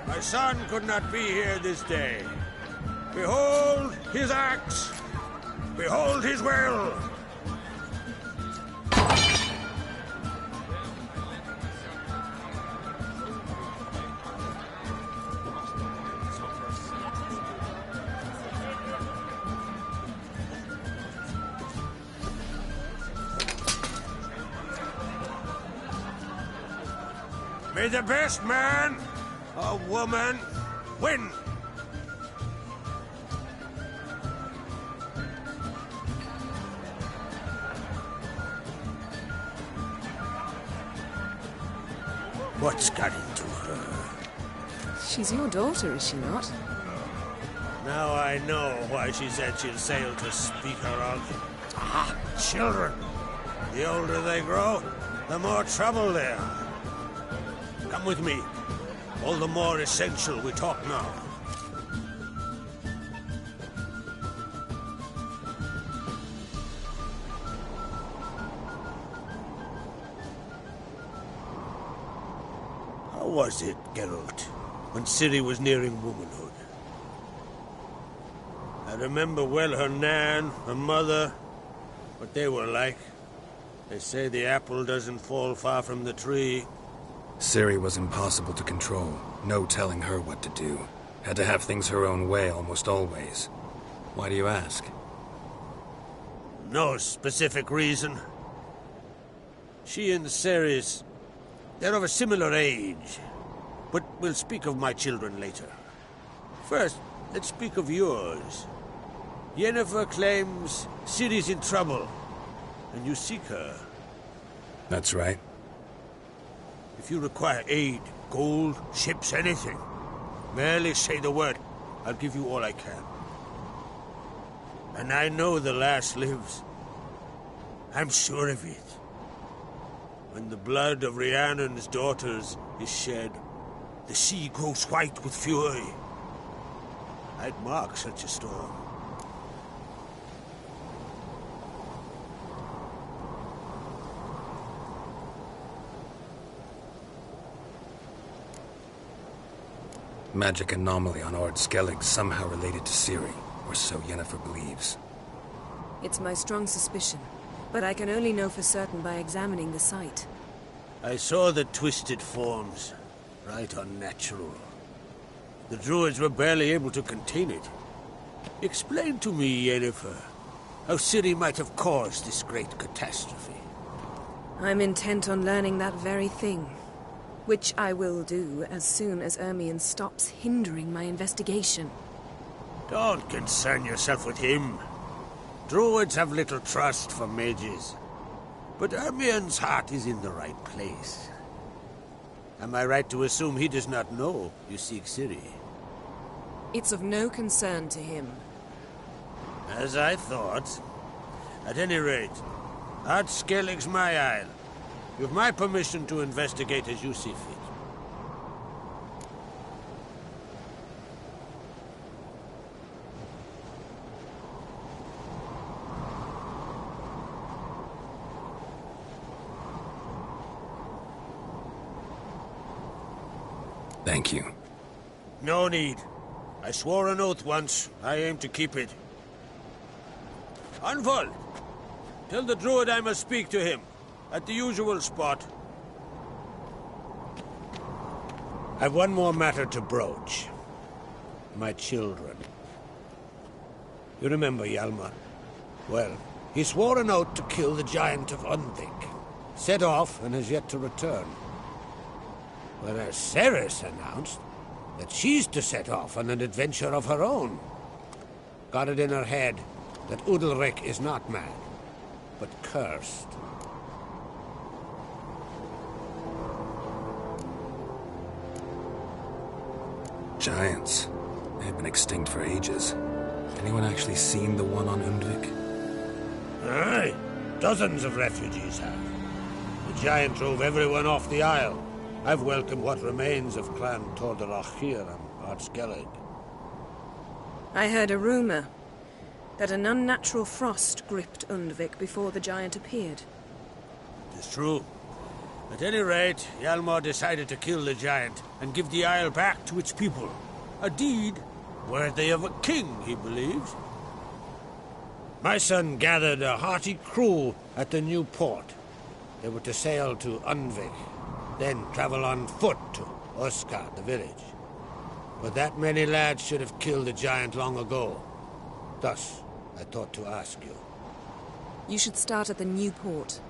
My son could not be here this day. Behold his axe. Behold his will. May the best man or woman win. What's got into her? She's your daughter, is she not? Now I know why she said she'll sail to speak her of. Ah, children. The older they grow, the more trouble they are. Come with me. All the more essential we talk now. How was it, Geralt, when Ciri was nearing womanhood? I remember well her nan, her mother, what they were like. They say the apple doesn't fall far from the tree. Ciri was impossible to control. No telling her what to do. Had to have things her own way almost always. Why do you ask? No specific reason. She and Ceres, they're of a similar age. But we'll speak of my children later. First, let's speak of yours. Yennefer claims Ciri's in trouble, and you seek her. That's right. If you require aid, gold, ships, anything, merely say the word. I'll give you all I can. And I know the lass lives. I'm sure of it. When the blood of Rhiannon's daughters is shed, the sea grows white with fury. I'd mark such a storm. Magic anomaly on Ord Skellig somehow related to Ciri, or so Yennefer believes. It's my strong suspicion, but I can only know for certain by examining the site. I saw the twisted forms. Right unnatural. The druids were barely able to contain it. Explain to me, Yennefer, how Ciri might have caused this great catastrophe. I'm intent on learning that very thing. Which I will do as soon as Ermion stops hindering my investigation. Don't concern yourself with him. Druids have little trust for mages. But Ermion's heart is in the right place. Am I right to assume he does not know you seek Ciri? It's of no concern to him. As I thought. At any rate, Ard Skellig's my isle. You have my permission to investigate as you see fit. Thank you. No need. I swore an oath once. I aim to keep it. Anvald! Tell the druid I must speak to him. At the usual spot. I've one more matter to broach. My children. You remember Hjalmar? Well, he swore an oath to kill the giant of Undvik. Set off and has yet to return. Whereas Ceres announced that she's to set off on an adventure of her own. Got it in her head that Udalric is not mad, but cursed. Giants. They've been extinct for ages. Anyone actually seen the one on Undvik? Aye. Dozens of refugees have. The giant drove everyone off the isle. I've welcomed what remains of Clan Tordarach here and Ard Skellig. I heard a rumor that an unnatural frost gripped Undvik before the giant appeared. It is true. At any rate, Hjalmar decided to kill the giant and give the isle back to its people. A deed worthy of a king, he believes. My son gathered a hearty crew at the new port. They were to sail to Undvik, then travel on foot to Oskar, the village. But that many lads should have killed the giant long ago. Thus, I thought to ask you. You should start at the new port.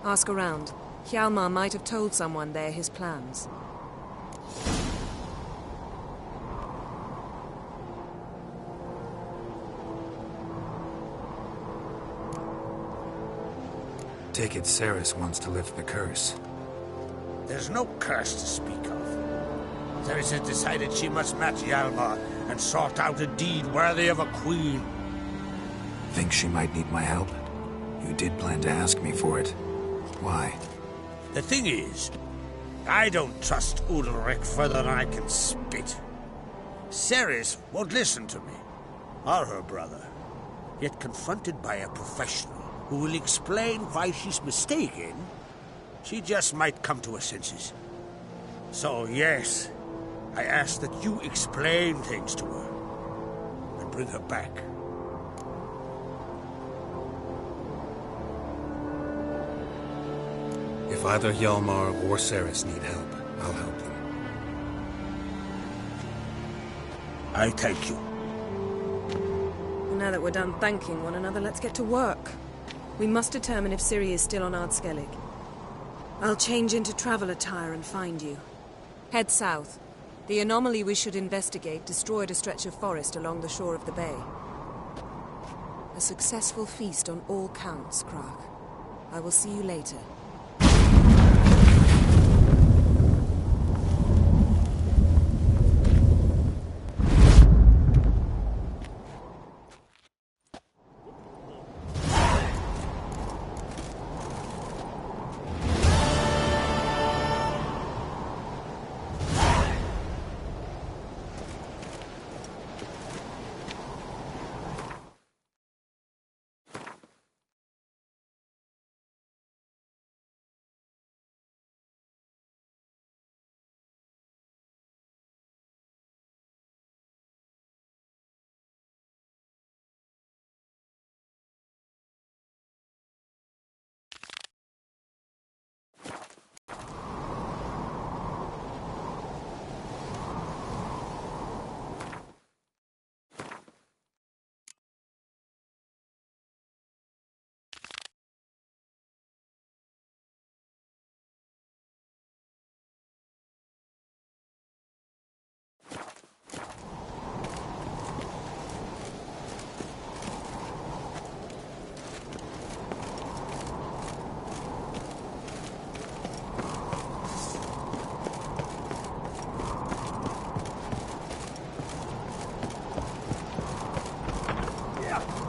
Ask around. Hjalmar might have told someone there his plans. Take it Ceres wants to lift the curse. There's no curse to speak of. Ceres has decided she must match Hjalmar and sort out a deed worthy of a queen. Think she might need my help? You did plan to ask me for it. Why? The thing is, I don't trust Udalric further than I can spit. Ceres won't listen to me, or her brother. Yet confronted by a professional who will explain why she's mistaken, she just might come to her senses. So yes, I ask that you explain things to her and bring her back. If either Hjalmar or Ceres need help, I'll help them. I thank you. Now that we're done thanking one another, let's get to work. We must determine if Ciri is still on Ardskellig. I'll change into travel attire and find you. Head south. The anomaly we should investigate destroyed a stretch of forest along the shore of the bay. A successful feast on all counts, Krak. I will see you later.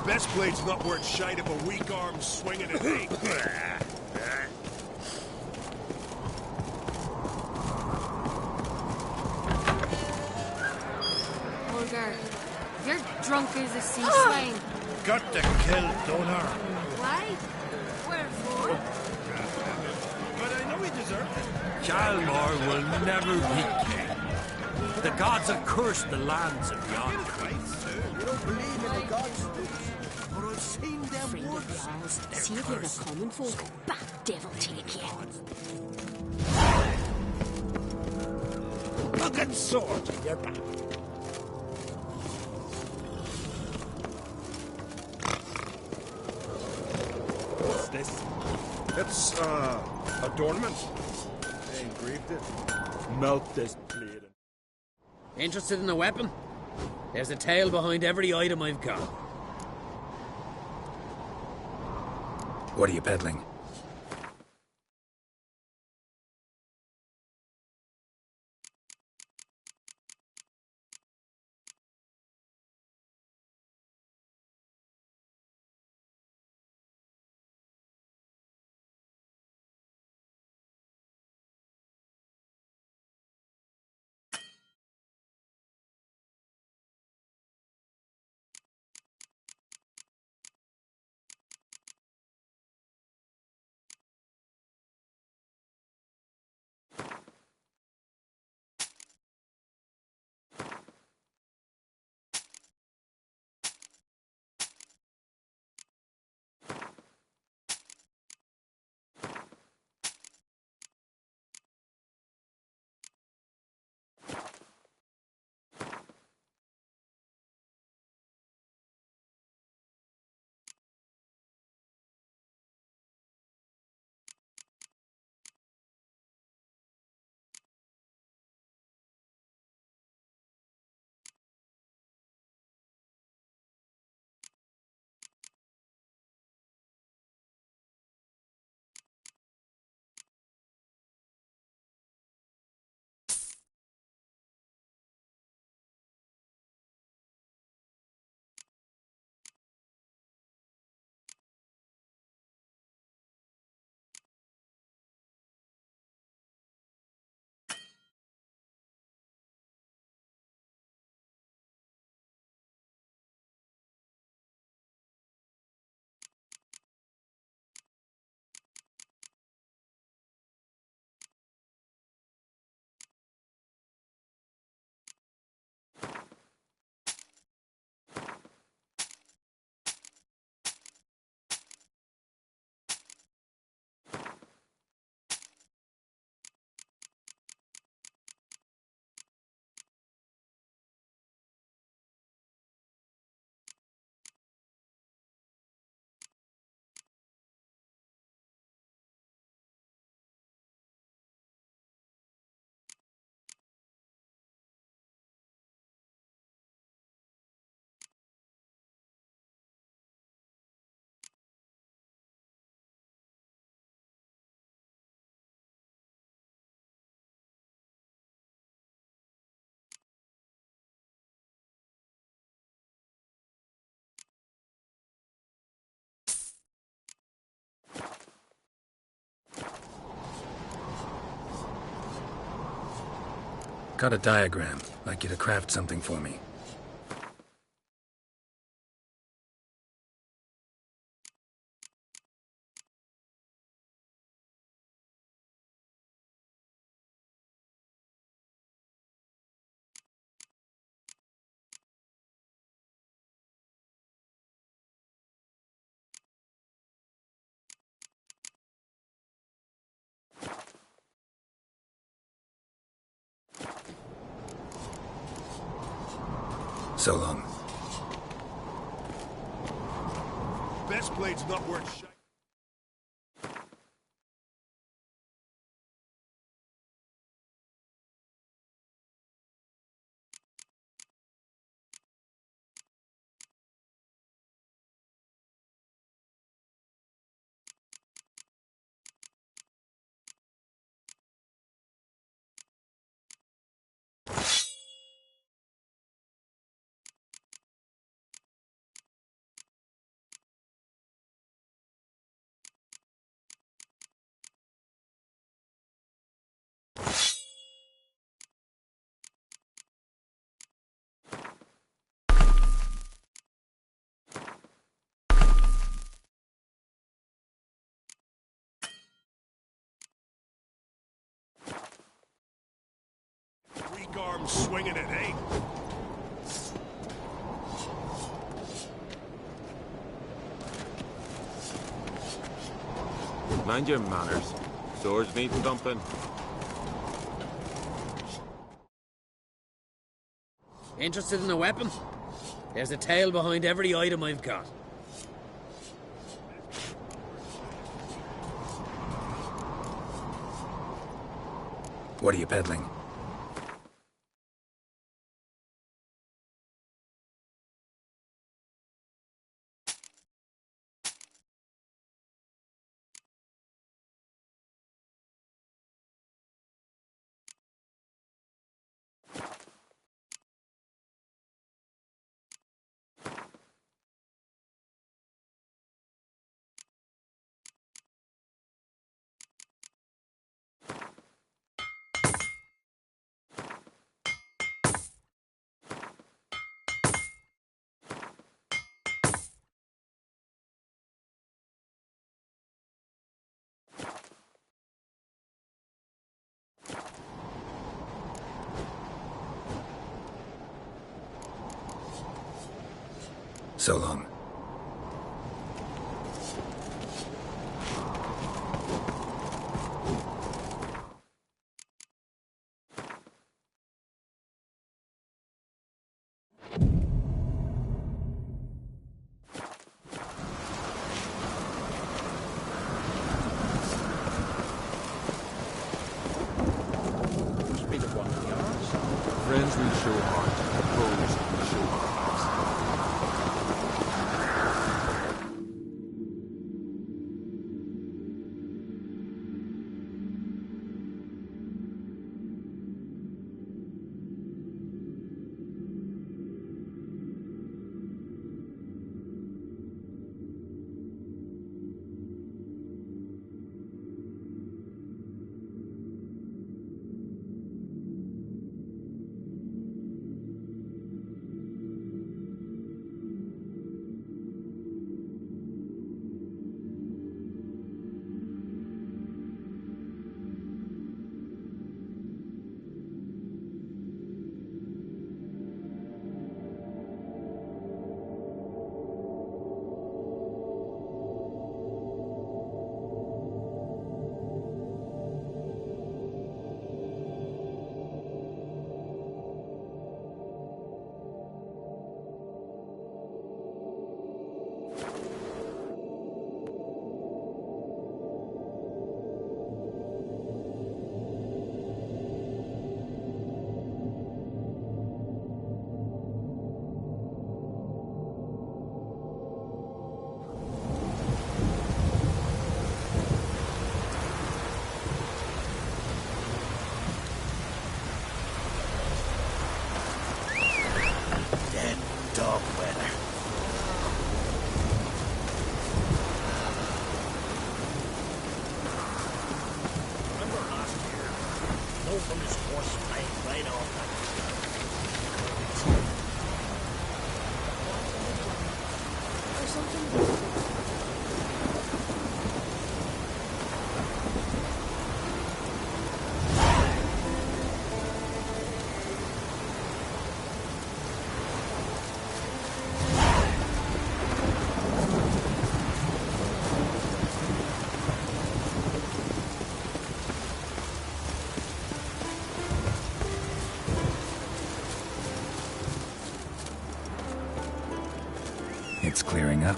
Best blade's not worth shite if a weak arm's swinging at me. Olgar, you're drunk as a sea swine. Got to kill Donar. Why? Wherefore? But I know he deserved it. Hjalmar will never be king. The gods have cursed the lands of yonder. You don't believe in the gods, but I've seen them once. See if you're the common folk. Back devil take you. Fucking sword in your back. What's this? It's, adornment. They engraved it. Melt this blade. Interested in a weapon? There's a tale behind every item I've got. What are you peddling? Got a diagram. Like you to craft something for me. So long. Best blade's not worth shit. Weak arm swinging it, eh? Mind your manners. Swords need thumping. Interested in a weapon? There's a tale behind every item I've got. What are you peddling? So long. Must be the one of yours. Friends we show heart, foes we show hearts. It's clearing up.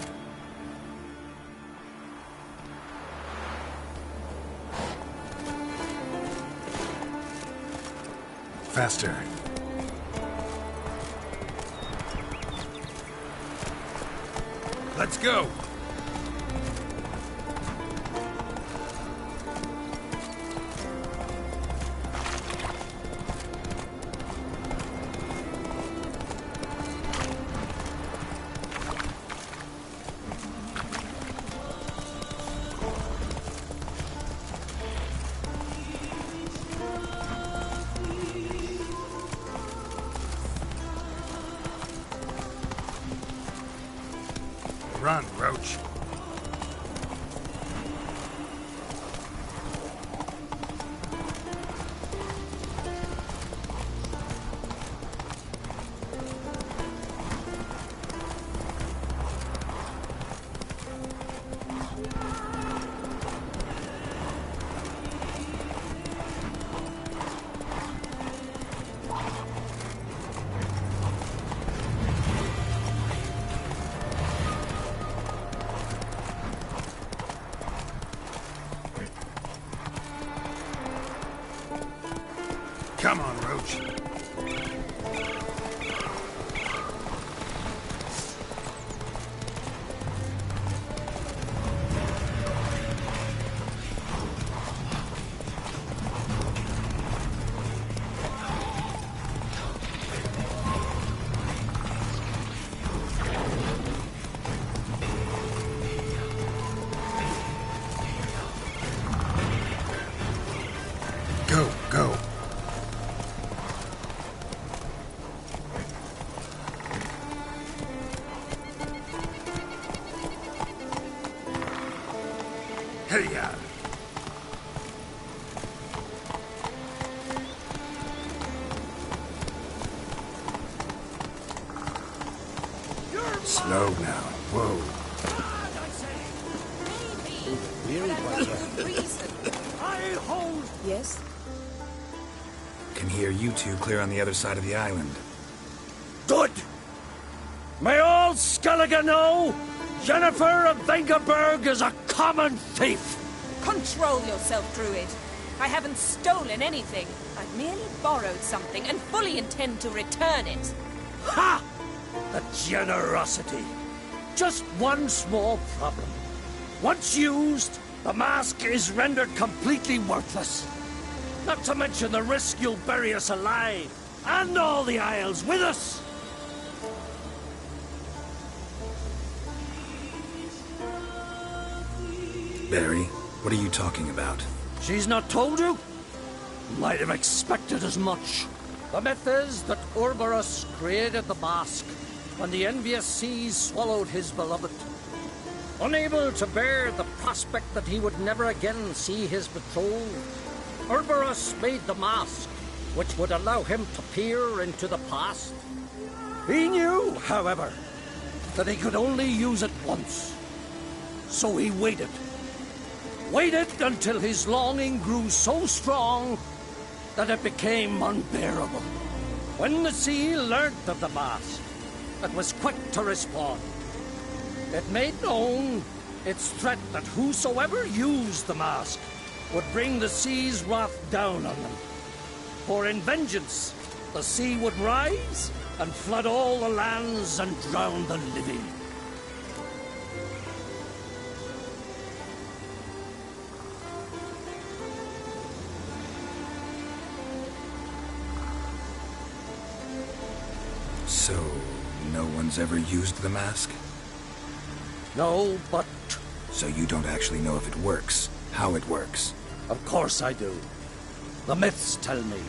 Faster. Let's go! Run, Roach. Come on, Roach. Go, go. Hey-ya! Slow now. Whoa. I hold. Yes? Can hear you two clear on the other side of the island. Good. May all Skellige know Jennifer of Vengerberg is a common thief. Control yourself, Druid. I haven't stolen anything. I've merely borrowed something and fully intend to return it. Ha! The generosity. Just one small problem. Once used, the mask is rendered completely worthless. Not to mention the risk you'll bury us alive, and all the Isles with us. Barry, what are you talking about? She's not told you? Might have expected as much. The myth is that Ouroboros created the mask when the envious seas swallowed his beloved. Unable to bear the prospect that he would never again see his betrothed, Ouroboros made the mask, which would allow him to peer into the past. He knew, however, that he could only use it once. So he waited. Waited until his longing grew so strong that it became unbearable. When the sea learnt of the mask, it was quick to respond. It made known its threat that whosoever used the mask would bring the sea's wrath down on them. For in vengeance, the sea would rise and flood all the lands and drown the living. So, no one's ever used the mask? No, but... So you don't actually know if it works, how it works? Of course I do. The myths tell me.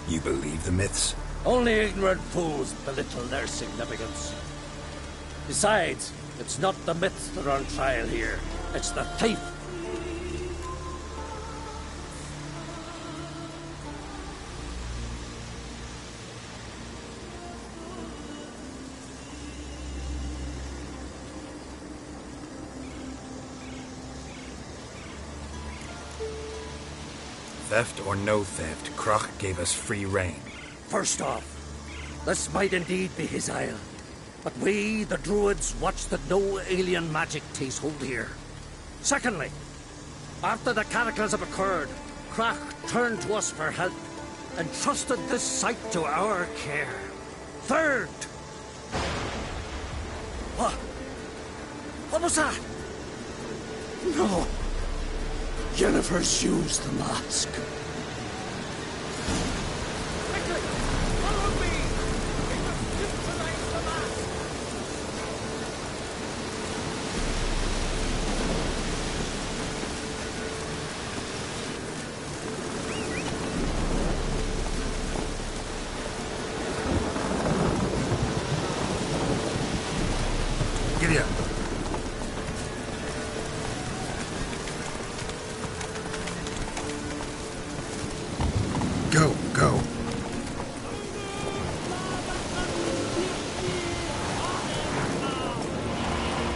You believe the myths? Only ignorant fools belittle their significance. Besides, it's not the myths that are on trial here. It's the thief. Theft or no theft, Kroch gave us free rein. First off, this might indeed be his isle. But we, the Druids, watched that no alien magic takes hold here. Secondly, after the cataclysm occurred, Crach turned to us for help and trusted this site to our care. Third... What was that? No. Jennifer's used the mask. Quickly! Follow me! We must neutralize the mask! Giddy up. Go, go.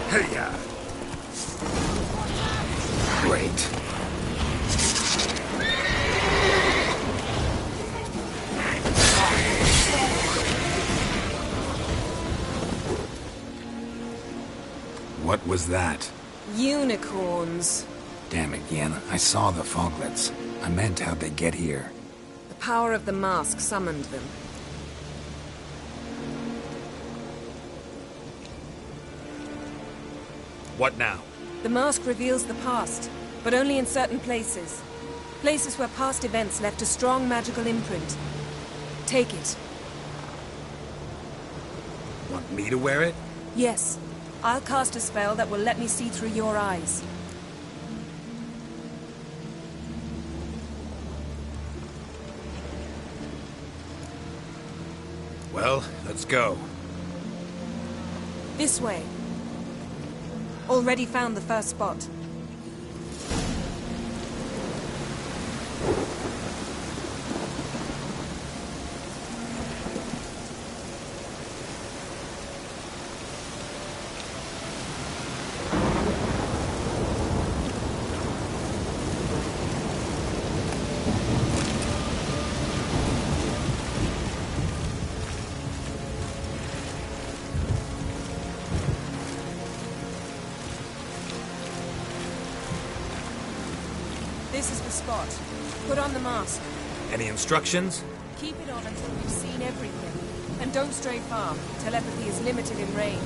Hey-ya. Great. What was that? Unicorns. Damn it, Yen. I saw the foglets. I meant how'd they get here. The power of the mask summoned them. What now? The mask reveals the past, but only in certain places. Places where past events left a strong magical imprint. Take it. Want me to wear it? Yes. I'll cast a spell that will let me see through your eyes. Well, let's go. This way. Already found the first spot. This is the spot. Put on the mask. Any instructions? Keep it on until we've seen everything. And don't stray far. Telepathy is limited in range.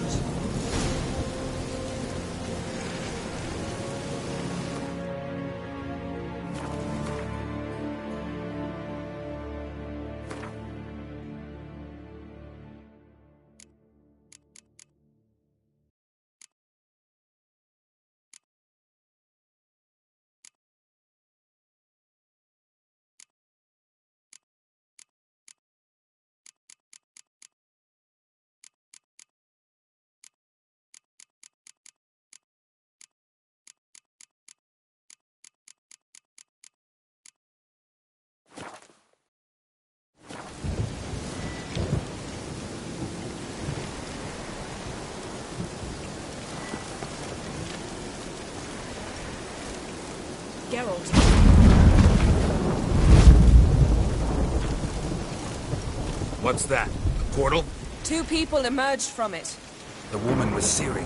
Geralt. What's that? A portal? 2 people emerged from it. The woman was Ciri.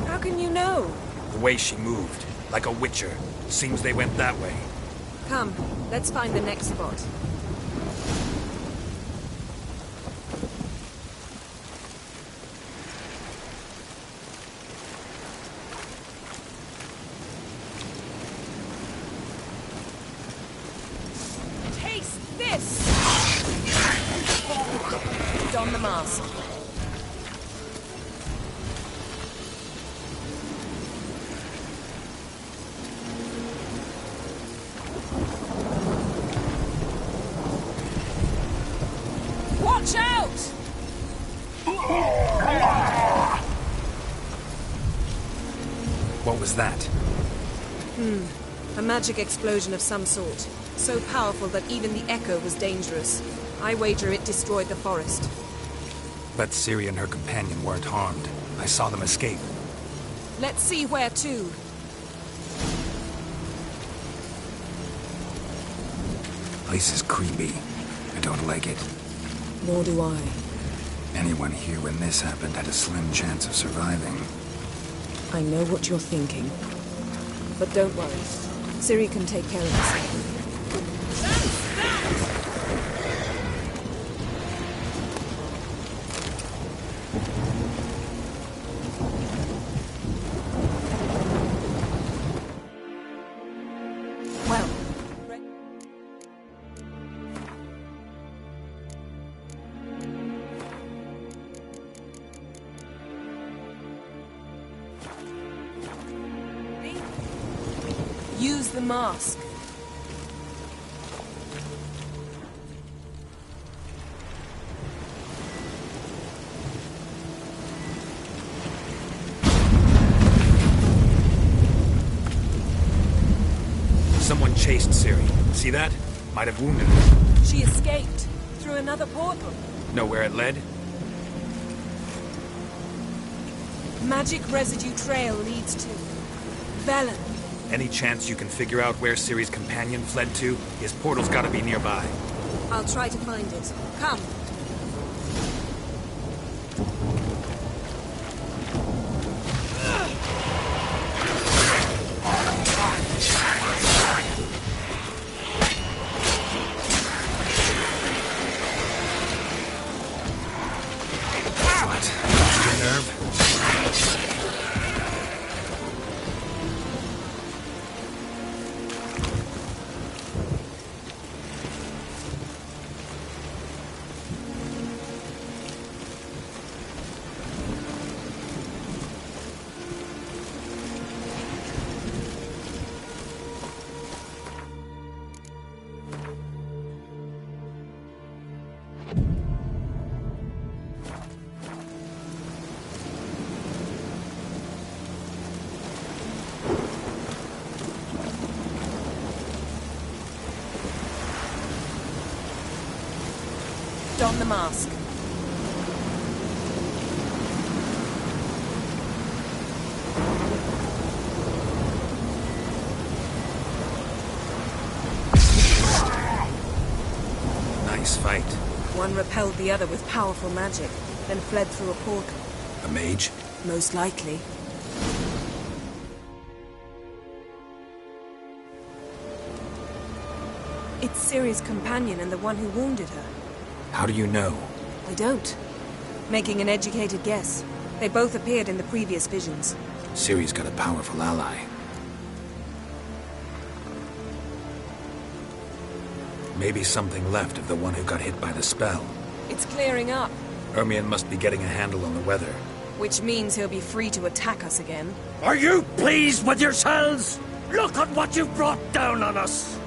How can you know? The way she moved, like a witcher. Seems they went that way. Come, let's find the next spot. Taste this! Don the mask. Watch out! What was that? A magic explosion of some sort. So powerful that even the echo was dangerous. I wager it destroyed the forest. But Ciri and her companion weren't harmed. I saw them escape. Let's see where to. Place is creepy. I don't like it. Nor do I. Anyone here when this happened had a slim chance of surviving. I know what you're thinking. But don't worry. Ciri can take care of herself. Use the mask. Someone chased Ciri. See that? Might have wounded her. She escaped through another portal. Know where it led? Magic residue trail leads to Velen. Any chance you can figure out where Ciri's companion fled to? His portal's gotta be nearby. I'll try to find it. Come. What? Lost your nerve? Don the mask. Nice fight. One repelled the other with powerful magic, then fled through a portal. A mage? Most likely. It's Ciri's companion and the one who wounded her. How do you know? I don't. Making an educated guess. They both appeared in the previous visions. Ciri's got a powerful ally. Maybe something left of the one who got hit by the spell. It's clearing up. Ermion must be getting a handle on the weather. Which means he'll be free to attack us again. Are you pleased with yourselves? Look at what you've brought down on us!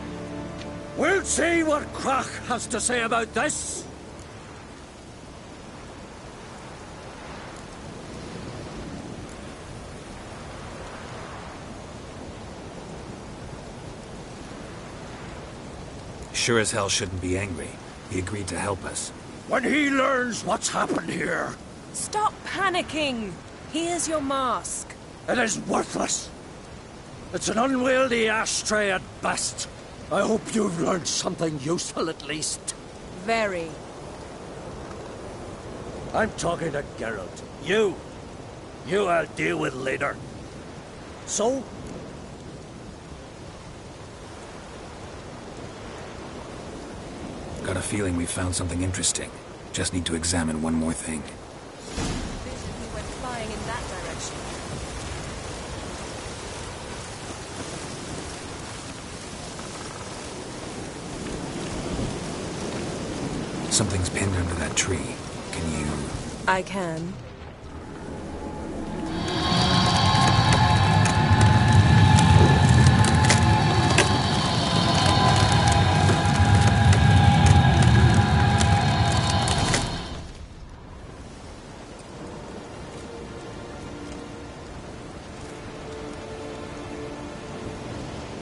We'll see what Crach has to say about this. Sure as hell shouldn't be angry. He agreed to help us. When he learns what's happened here... Stop panicking! Here's your mask. It is worthless. It's an unwieldy ashtray at best. I hope you've learned something useful at least. Very. I'm talking to Geralt. You I'll deal with later. So? Got a feeling we found something interesting. Just need to examine one more thing. We went flying in that direction. Something's pinned under that tree. Can you... I can.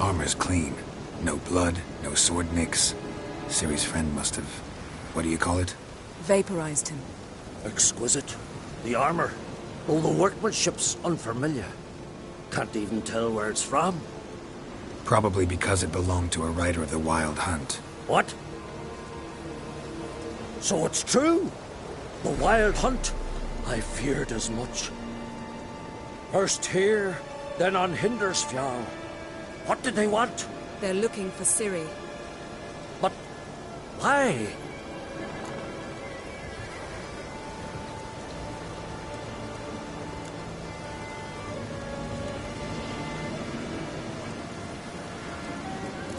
Armor's clean. No blood, no sword nicks. Ciri's friend must have... What do you call it? Vaporized him. Exquisite. The armor. All the workmanship's unfamiliar. Can't even tell where it's from. Probably because it belonged to a rider of the Wild Hunt. What? So it's true? The Wild Hunt? I feared as much. First here, then on Hindersfjall. What did they want? They're looking for Ciri. But why?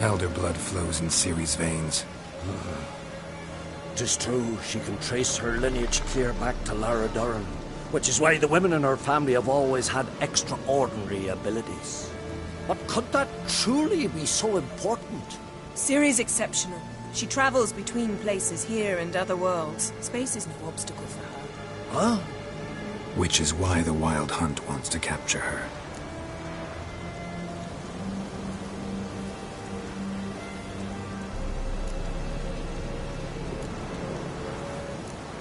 Elder blood flows in Ciri's veins. 'Tis true, she can trace her lineage clear back to Lara Duran, which is why the women in her family have always had extraordinary abilities. But could that truly be so important? Ciri's exceptional. She travels between places here and other worlds. Space is no obstacle for her. Huh? Which is why the Wild Hunt wants to capture her.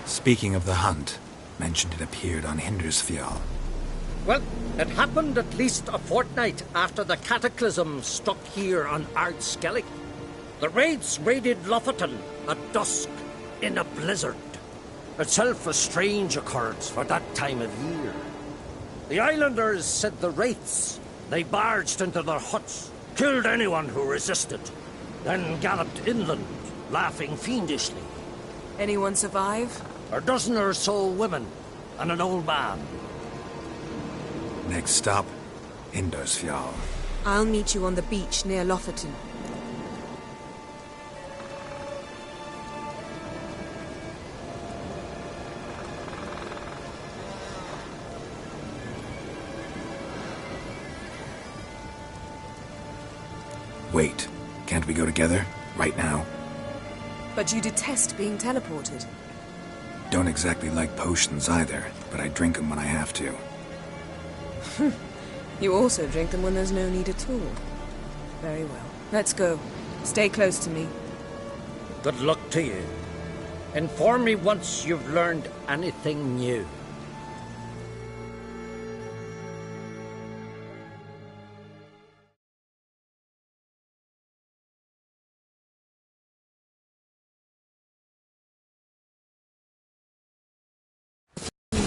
Speaking of the hunt, mentioned it appeared on Hindersfjall. Well, it happened at least a fortnight after the cataclysm struck here on Ardskellig. The raids raided Lofoten at dusk in a blizzard. Itself a strange occurrence for that time of year. The islanders said the wraiths. They barged into their huts, killed anyone who resisted, then galloped inland, laughing fiendishly. Anyone survive? A dozen or so women and an old man. Next stop, Hindersfjall. I'll meet you on the beach near Lofoten. Wait, can't we go together? Right now? But you detest being teleported. Don't exactly like potions either, but I drink them when I have to. You also drink them when there's no need at all. Very well. Let's go. Stay close to me. Good luck to you. Inform me once you've learned anything new.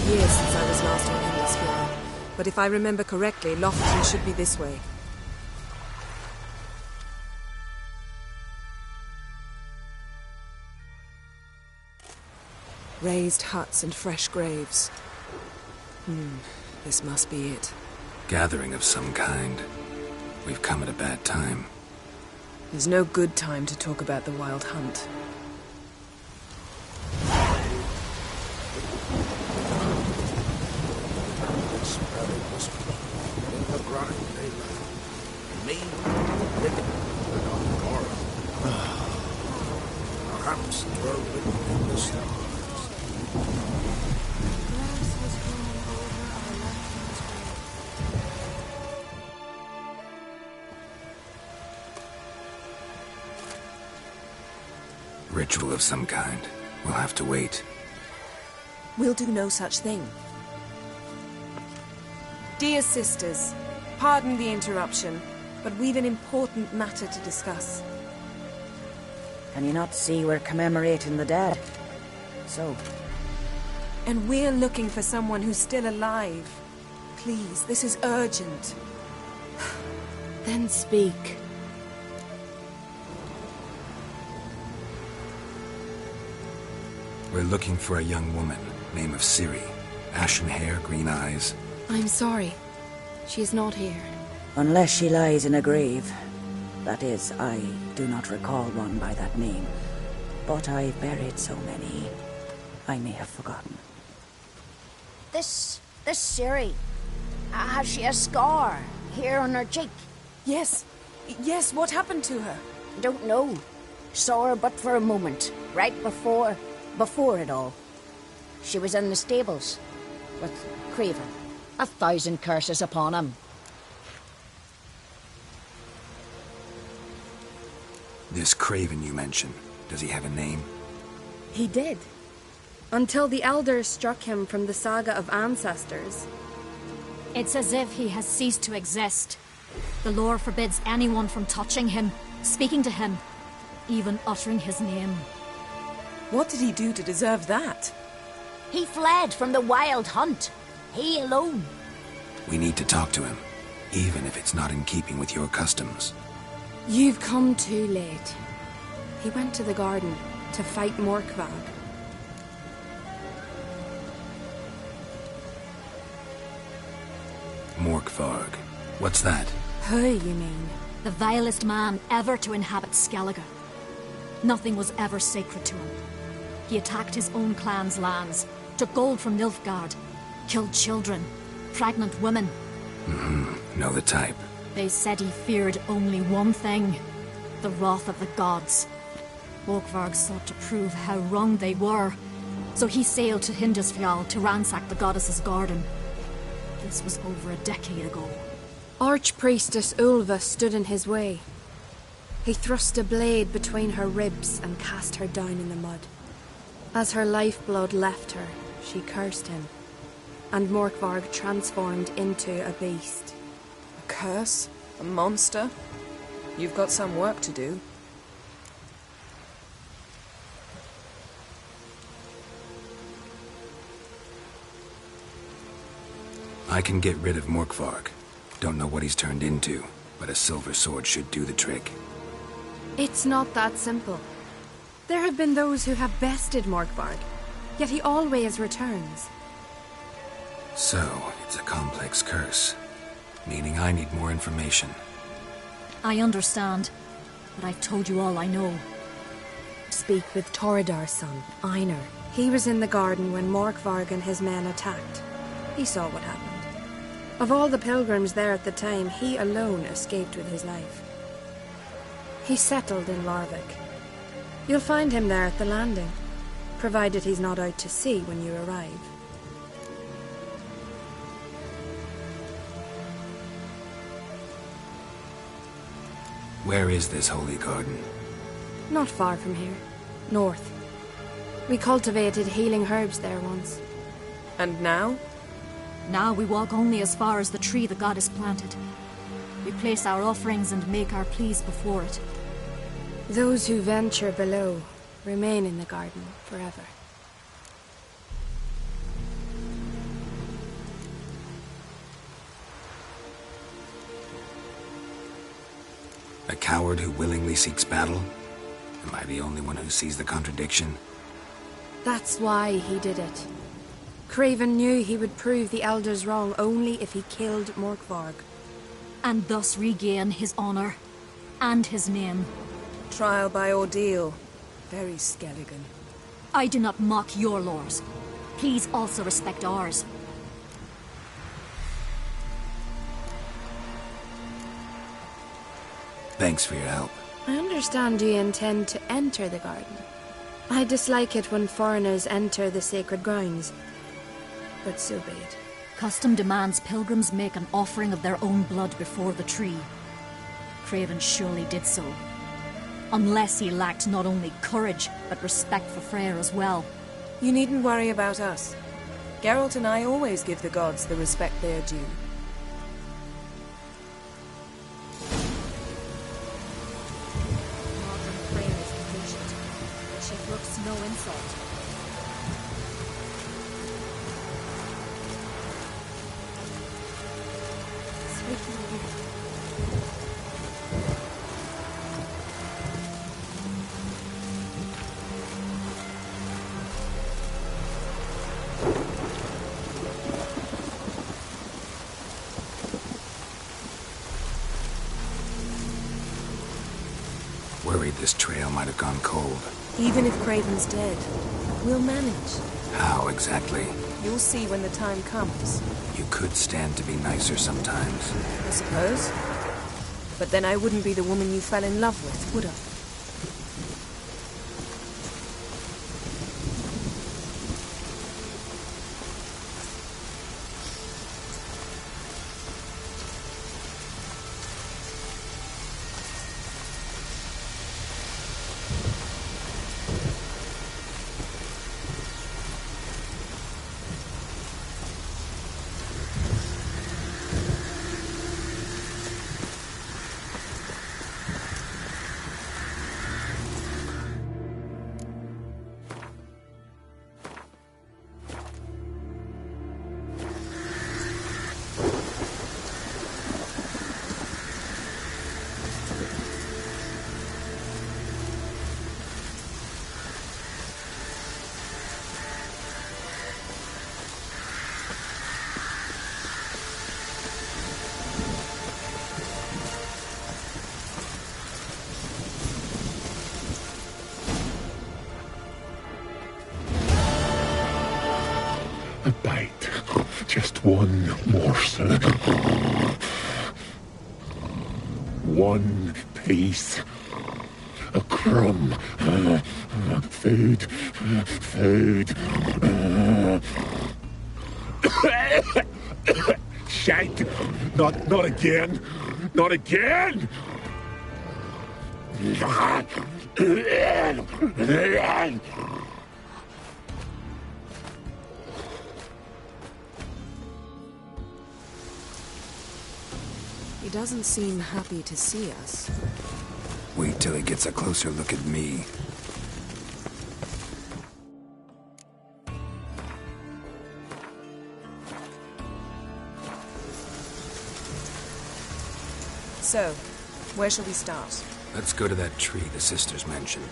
Years since I was last on Hindersfjall, but if I remember correctly, Lofoten should be this way. Raised huts and fresh graves. This must be it. Gathering of some kind. We've come at a bad time. There's no good time to talk about the Wild Hunt. Perhaps they're written in the stars. Ritual of some kind. We'll have to wait. We'll do no such thing. Dear sisters, pardon the interruption, but we've an important matter to discuss. Can you not see we're commemorating the dead? So? And we're looking for someone who's still alive. Please, this is urgent. Then speak. We're looking for a young woman, name of Ciri. Ashen hair, green eyes. I'm sorry. She is not here. Unless she lies in a grave. That is, I do not recall one by that name. But I've buried so many, I may have forgotten. This Ciri, has she a scar here on her cheek? Yes. Yes, what happened to her? Don't know. Saw her but for a moment, right before it all. She was in the stables with Craven. 1,000 curses upon him. This Craven you mentioned, does he have a name? He did. Until the elders struck him from the saga of ancestors. It's as if he has ceased to exist. The lore forbids anyone from touching him, speaking to him, even uttering his name. What did he do to deserve that? He fled from the wild hunt. He alone. We need to talk to him, even if it's not in keeping with your customs. You've come too late. He went to the garden to fight Morkvarg. Morkvarg. What's that? Who, you mean? The vilest man ever to inhabit Skellige. Nothing was ever sacred to him. He attacked his own clan's lands, took gold from Nilfgaard, killed children, pregnant women. Know the type. They said he feared only one thing, the wrath of the gods. Morkvarg sought to prove how wrong they were, so he sailed to Hindisfjall to ransack the goddess's garden. This was over a decade ago. Archpriestess Ulva stood in his way. He thrust a blade between her ribs and cast her down in the mud. As her lifeblood left her, she cursed him, and Morkvarg transformed into a beast. A curse? A monster? You've got some work to do. I can get rid of Morkvarg. Don't know what he's turned into, but a silver sword should do the trick. It's not that simple. There have been those who have bested Morkvarg, yet he always returns. So, it's a complex curse, meaning I need more information. I understand, but I've told you all I know. Speak with Torridar's son, Einar. He was in the garden when Morkvarg and his men attacked. He saw what happened. Of all the pilgrims there at the time, he alone escaped with his life. He settled in Larvik. You'll find him there at the landing, provided he's not out to sea when you arrive. Where is this holy garden? Not far from here. North. We cultivated healing herbs there once. And now? Now we walk only as far as the tree the goddess planted. We place our offerings and make our pleas before it. Those who venture below remain in the garden forever. A coward who willingly seeks battle? Am I the only one who sees the contradiction? That's why he did it. Craven knew he would prove the elders wrong only if he killed Morkvarg. And thus regain his honor and his name. Trial by ordeal. Very Skelligan. I do not mock your laws. Please also respect ours. Thanks for your help. I understand you intend to enter the garden. I dislike it when foreigners enter the sacred grounds. But so be it. Custom demands pilgrims make an offering of their own blood before the tree. Craven surely did so. Unless he lacked not only courage, but respect for Freyr as well. You needn't worry about us. Geralt and I always give the gods the respect they are due. Modern Freyr is patient. She brooks no insult. Worried this trail might have gone cold. Even if Craven's dead, we'll manage. How exactly? You'll see when the time comes. You could stand to be nicer sometimes. I suppose. But then I wouldn't be the woman you fell in love with, would I? bite. Just one morsel. One piece. A crumb. Food. Food. Shite. Not again. Not again. He doesn't seem happy to see us. Wait till he gets a closer look at me. So, where shall we start? Let's go to that tree the sisters mentioned.